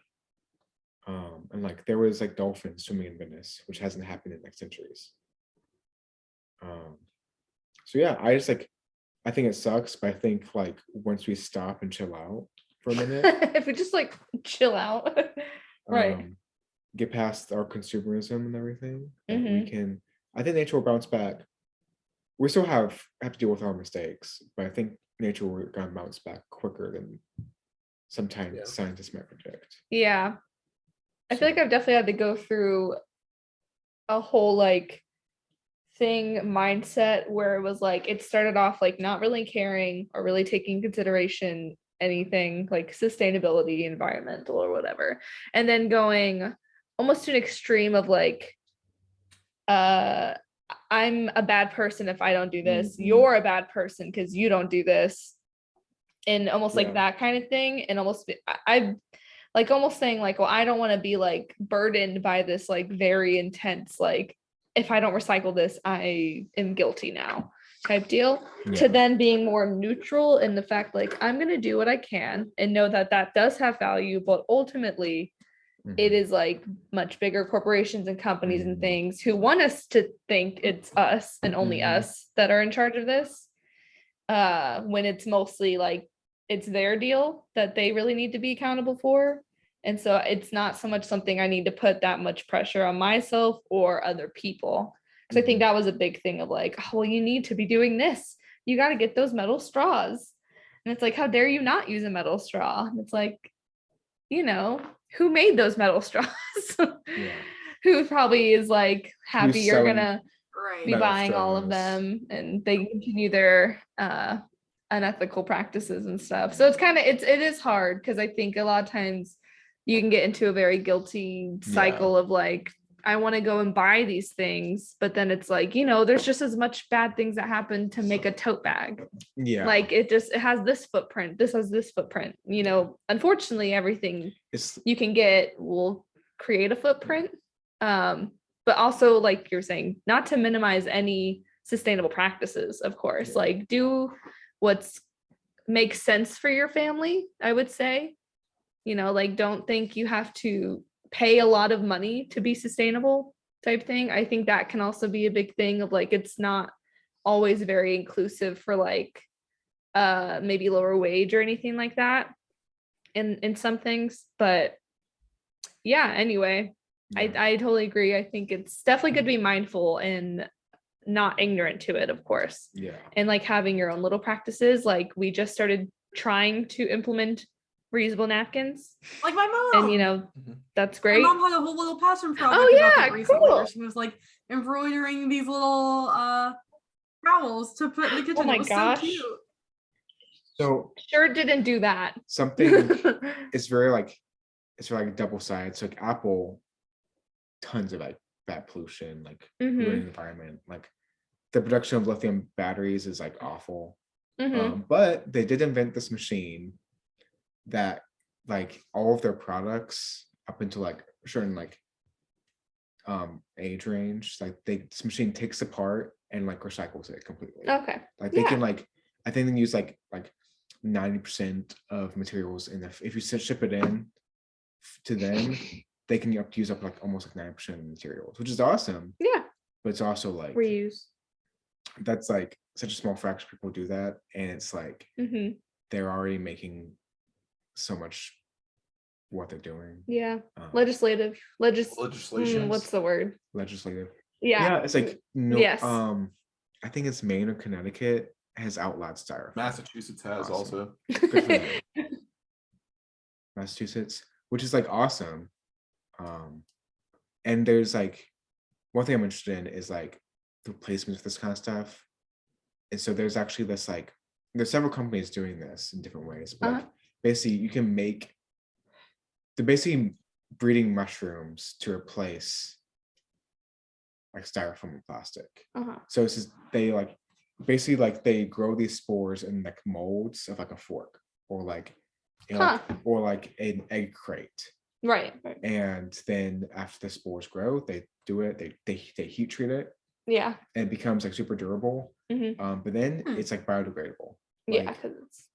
Speaker 5: And like there was like dolphins swimming in Venice, which hasn't happened in like centuries. So yeah, I think it sucks, but I think like once we stop and chill out for a minute,
Speaker 6: If we just like chill out. Right.
Speaker 5: get past our consumerism and everything, that we
Speaker 6: Mhm.
Speaker 5: can. I think nature will bounce back. We still have to deal with our mistakes, but I think nature will gonna bounce back quicker than sometimes
Speaker 4: Yeah.
Speaker 5: scientists might predict.
Speaker 6: Yeah. I feel like
Speaker 5: So-
Speaker 6: I've definitely had to go through a whole like mindset where it was like it started off like not really caring or really taking consideration anything like sustainability, environmental or whatever, and then going almost to an extreme of like I'm a bad person if I don't do this.
Speaker 5: Mhm.
Speaker 6: You're a bad person because you don't do this. And almost
Speaker 5: Yeah.
Speaker 6: like that kind of thing. And almost I like almost saying like, well, I don't want to be like burdened by this like very intense, like if I don't recycle this, I am guilty now type deal. To
Speaker 5: Yeah.
Speaker 6: then being more neutral in the fact like I'm going to do what I can and know that that does have value, but ultimately it
Speaker 5: Mhm.
Speaker 6: is like much bigger corporations and companies and
Speaker 5: Mhm.
Speaker 6: things who want us to think it's us and only
Speaker 5: Mhm.
Speaker 6: us that are in charge of this, when it's mostly like it's their deal that they really need to be accountable for. And so it's not so much something I need to put that much pressure on myself or other people, Because I think that was a big thing of like, oh, well, you need to be doing this. You got to get those metal straws. And it's like, how dare you not use a metal straw? And it's like, you know, who made those metal straws?
Speaker 5: Yeah.
Speaker 6: Who probably is like happy you're
Speaker 5: selling
Speaker 6: gonna
Speaker 3: Right.
Speaker 6: be
Speaker 5: metal
Speaker 6: buying all of
Speaker 5: straws?
Speaker 6: them, and they continue their unethical practices and stuff. So it is hard because I think a lot of times you can get into a very guilty cycle of like, I want to go and buy these things, but then it's like, you know, there's just as much bad things that happen to make a tote bag.
Speaker 5: Yeah.
Speaker 6: Like it has this footprint, this has this footprint, you know, unfortunately everything
Speaker 5: It's
Speaker 6: you can get will create a footprint. But also like you're saying, not to minimize any sustainable practices, of course, like do what's makes sense for your family, I would say. You know, like don't think you have to pay a lot of money to be sustainable type thing. I think that can also be a big thing of like, it's not always very inclusive for like maybe lower wage or anything like that in some things. But yeah, anyway, I totally agree. I think it's definitely good to be mindful and not ignorant to it, of course.
Speaker 5: Yeah.
Speaker 6: And like having your own little practices. Like we just started trying to implement reusable napkins.
Speaker 3: Like my mom.
Speaker 6: And you know, that's great.
Speaker 3: My mom had a whole little passion project
Speaker 6: Oh,
Speaker 3: about
Speaker 6: yeah,
Speaker 3: that recently,
Speaker 6: cool.
Speaker 3: where she was like embroidering these little towels to put in the kitchen.
Speaker 6: my
Speaker 3: It was
Speaker 6: gosh.
Speaker 3: so cute.
Speaker 5: So
Speaker 6: Sure didn't do that.
Speaker 5: something it's very like double-sided. So like Apple, tons of like bad pollution, like ruining the environment. Like the production of lithium batteries is like awful. But they did invent this machine that like all of their products up until like a certain like age range, like this machine takes apart and like recycles it completely.
Speaker 6: Okay.
Speaker 5: Like they can like, I think they use like 90% of materials in the, if you ship it in to them, they can use up like almost like 9% of the materials, which is awesome.
Speaker 6: Yeah.
Speaker 5: But it's also like
Speaker 6: Reuse.
Speaker 5: that's like such a small fraction of people do that, and it's like they're already making so much what they're doing.
Speaker 6: Yeah.
Speaker 4: Legislation.
Speaker 6: What's the word?
Speaker 5: Legislative.
Speaker 6: Yeah.
Speaker 5: It's like no.
Speaker 6: Yes.
Speaker 5: I think it's Maine or Connecticut has outlawed styrofoam.
Speaker 4: Massachusetts has also.
Speaker 5: Good for them. Massachusetts, which is like awesome. And there's like one thing I'm interested in is like the replacements of this kind of stuff. And so there's actually this like there's several companies doing this in different ways. But like, basically you can make they're basically breeding mushrooms to replace like styrofoam and plastic. So it's just, they like basically like they grow these spores in like molds of like a fork or like or like an egg crate.
Speaker 6: Right.
Speaker 5: And then after the spores grow, they do it, they heat treat it.
Speaker 6: Yeah.
Speaker 5: And it becomes like super durable. But then it's like biodegradable.
Speaker 6: Yeah,
Speaker 5: Like,
Speaker 6: because it's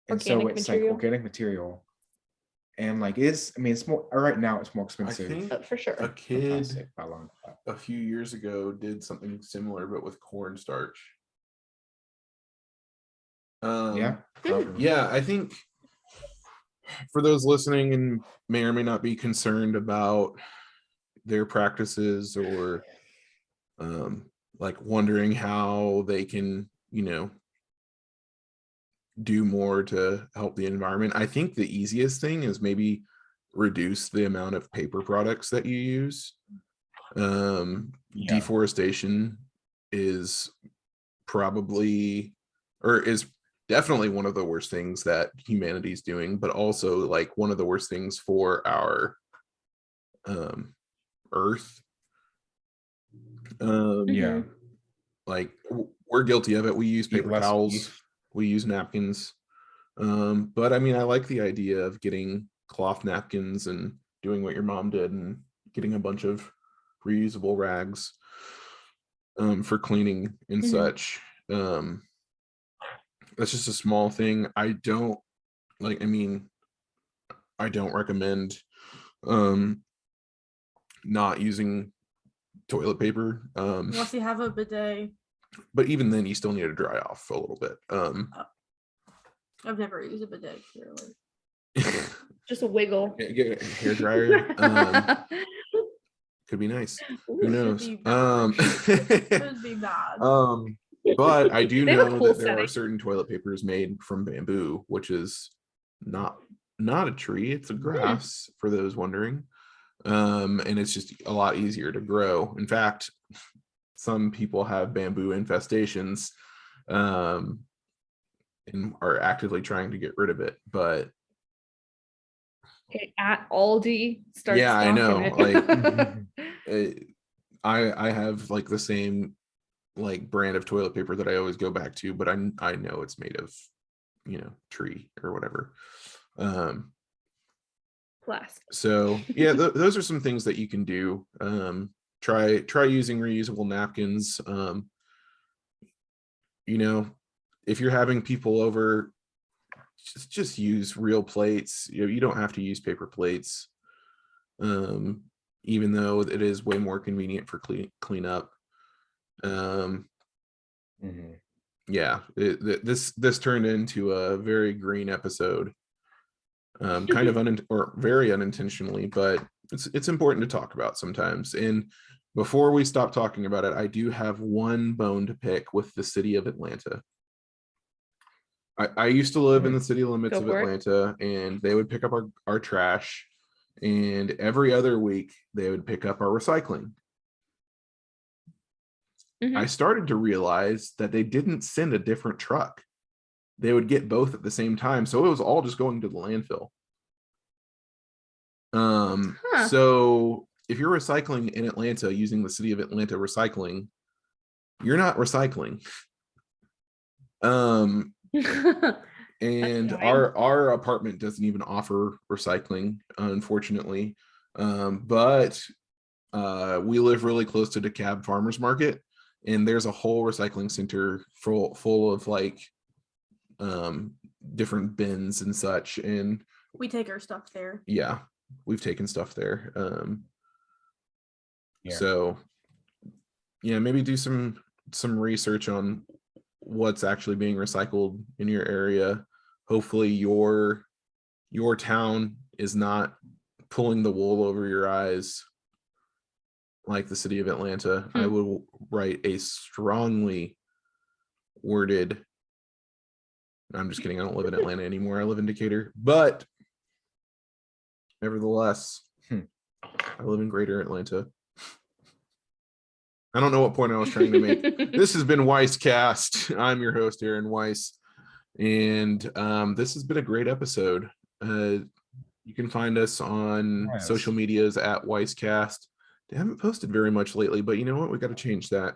Speaker 5: and so
Speaker 6: organic
Speaker 5: it's
Speaker 6: material.
Speaker 5: like organic material. And like it's more right now it's more expensive.
Speaker 4: I think
Speaker 6: for sure.
Speaker 4: a kid
Speaker 5: plastic by a long shot.
Speaker 4: a few years ago did something similar, but with cornstarch.
Speaker 5: Yeah.
Speaker 4: Yeah, I think for those listening and may or may not be concerned about their practices or like wondering how they can, you know, do more to help the environment, I think the easiest thing is maybe reduce the amount of paper products that you use. Deforestation is probably or is definitely one of the worst things that humanity's doing, but also like one of the worst things for our earth. Like we're guilty of it. We use paper towels, we use napkins. But I mean, I like the idea of getting cloth napkins and doing what your mom did and getting a bunch of reusable rags for cleaning and such. That's just a small thing. I don't recommend not using toilet paper
Speaker 3: Unless you have a bidet.
Speaker 4: But even then you still need to dry off a little bit.
Speaker 3: I've never used a bidet, clearly.
Speaker 6: Just a wiggle.
Speaker 4: Get a hair dryer. Could be nice.
Speaker 6: Ooh,
Speaker 4: Who knows?
Speaker 3: be bad. Could be bad.
Speaker 4: But I do
Speaker 6: They have a
Speaker 4: know
Speaker 6: cool
Speaker 4: that there are
Speaker 6: setting.
Speaker 4: certain toilet papers made from bamboo, which is not a tree, it's a grass for those wondering. And it's just a lot easier to grow. In fact, some people have bamboo infestations and are actively trying to get rid of it. But
Speaker 6: Okay, at Aldi, start
Speaker 4: yeah, I know.
Speaker 6: stocking
Speaker 4: Like I have like the same like brand of toilet paper that I always go back to, but I know it's made of, tree or whatever.
Speaker 6: Plastic.
Speaker 4: So yeah, those are some things that you can do. Try using reusable napkins. If you're having people over, just use real plates. You don't have to use paper plates. Even though it is way more convenient for clean up. Yeah, this turned into a very green episode. Kind of very unintentionally, but it's important to talk about sometimes. And before we stop talking about it, I do have one bone to pick with the city of Atlanta. I used to live in the city limits
Speaker 6: Go
Speaker 4: of
Speaker 6: for it.
Speaker 4: Atlanta, and they would pick up our trash, and every other week they would pick up our recycling. I started to realize that they didn't send a different truck. They would get both at the same time. So it was all just going to the landfill. So if you're recycling in Atlanta using the city of Atlanta recycling, you're not recycling. And our apartment doesn't even offer recycling, unfortunately. But we live really close to DeKalb Farmers Market, and there's a whole recycling center full of like different bins and such. And
Speaker 3: We take our stuff there.
Speaker 4: yeah, we've taken stuff there.
Speaker 5: Yeah.
Speaker 4: So yeah, maybe do some research on what's actually being recycled in your area. Hopefully your town is not pulling the wool over your eyes like the city of Atlanta. I would write a strongly worded, I'm just kidding, I don't live in Atlanta anymore, I live in Decatur, but nevertheless, I live in greater Atlanta. I don't know what point I was trying to make. This has been Weisscast. I'm your host, Aaron Weiss, and this has been a great episode. You can find us on social medias at Weisscast. They haven't posted very much lately, but you know what? We got to change that.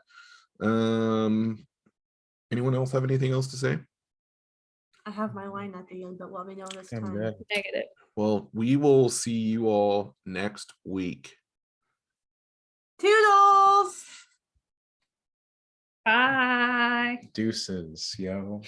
Speaker 4: Anyone else have anything else to say?
Speaker 3: I have my line at the end, but let me know this time.
Speaker 5: Good.
Speaker 6: Negative.
Speaker 4: Well, we will see you all next week.
Speaker 3: Toodles!
Speaker 6: Bye.
Speaker 5: Deuces, yo.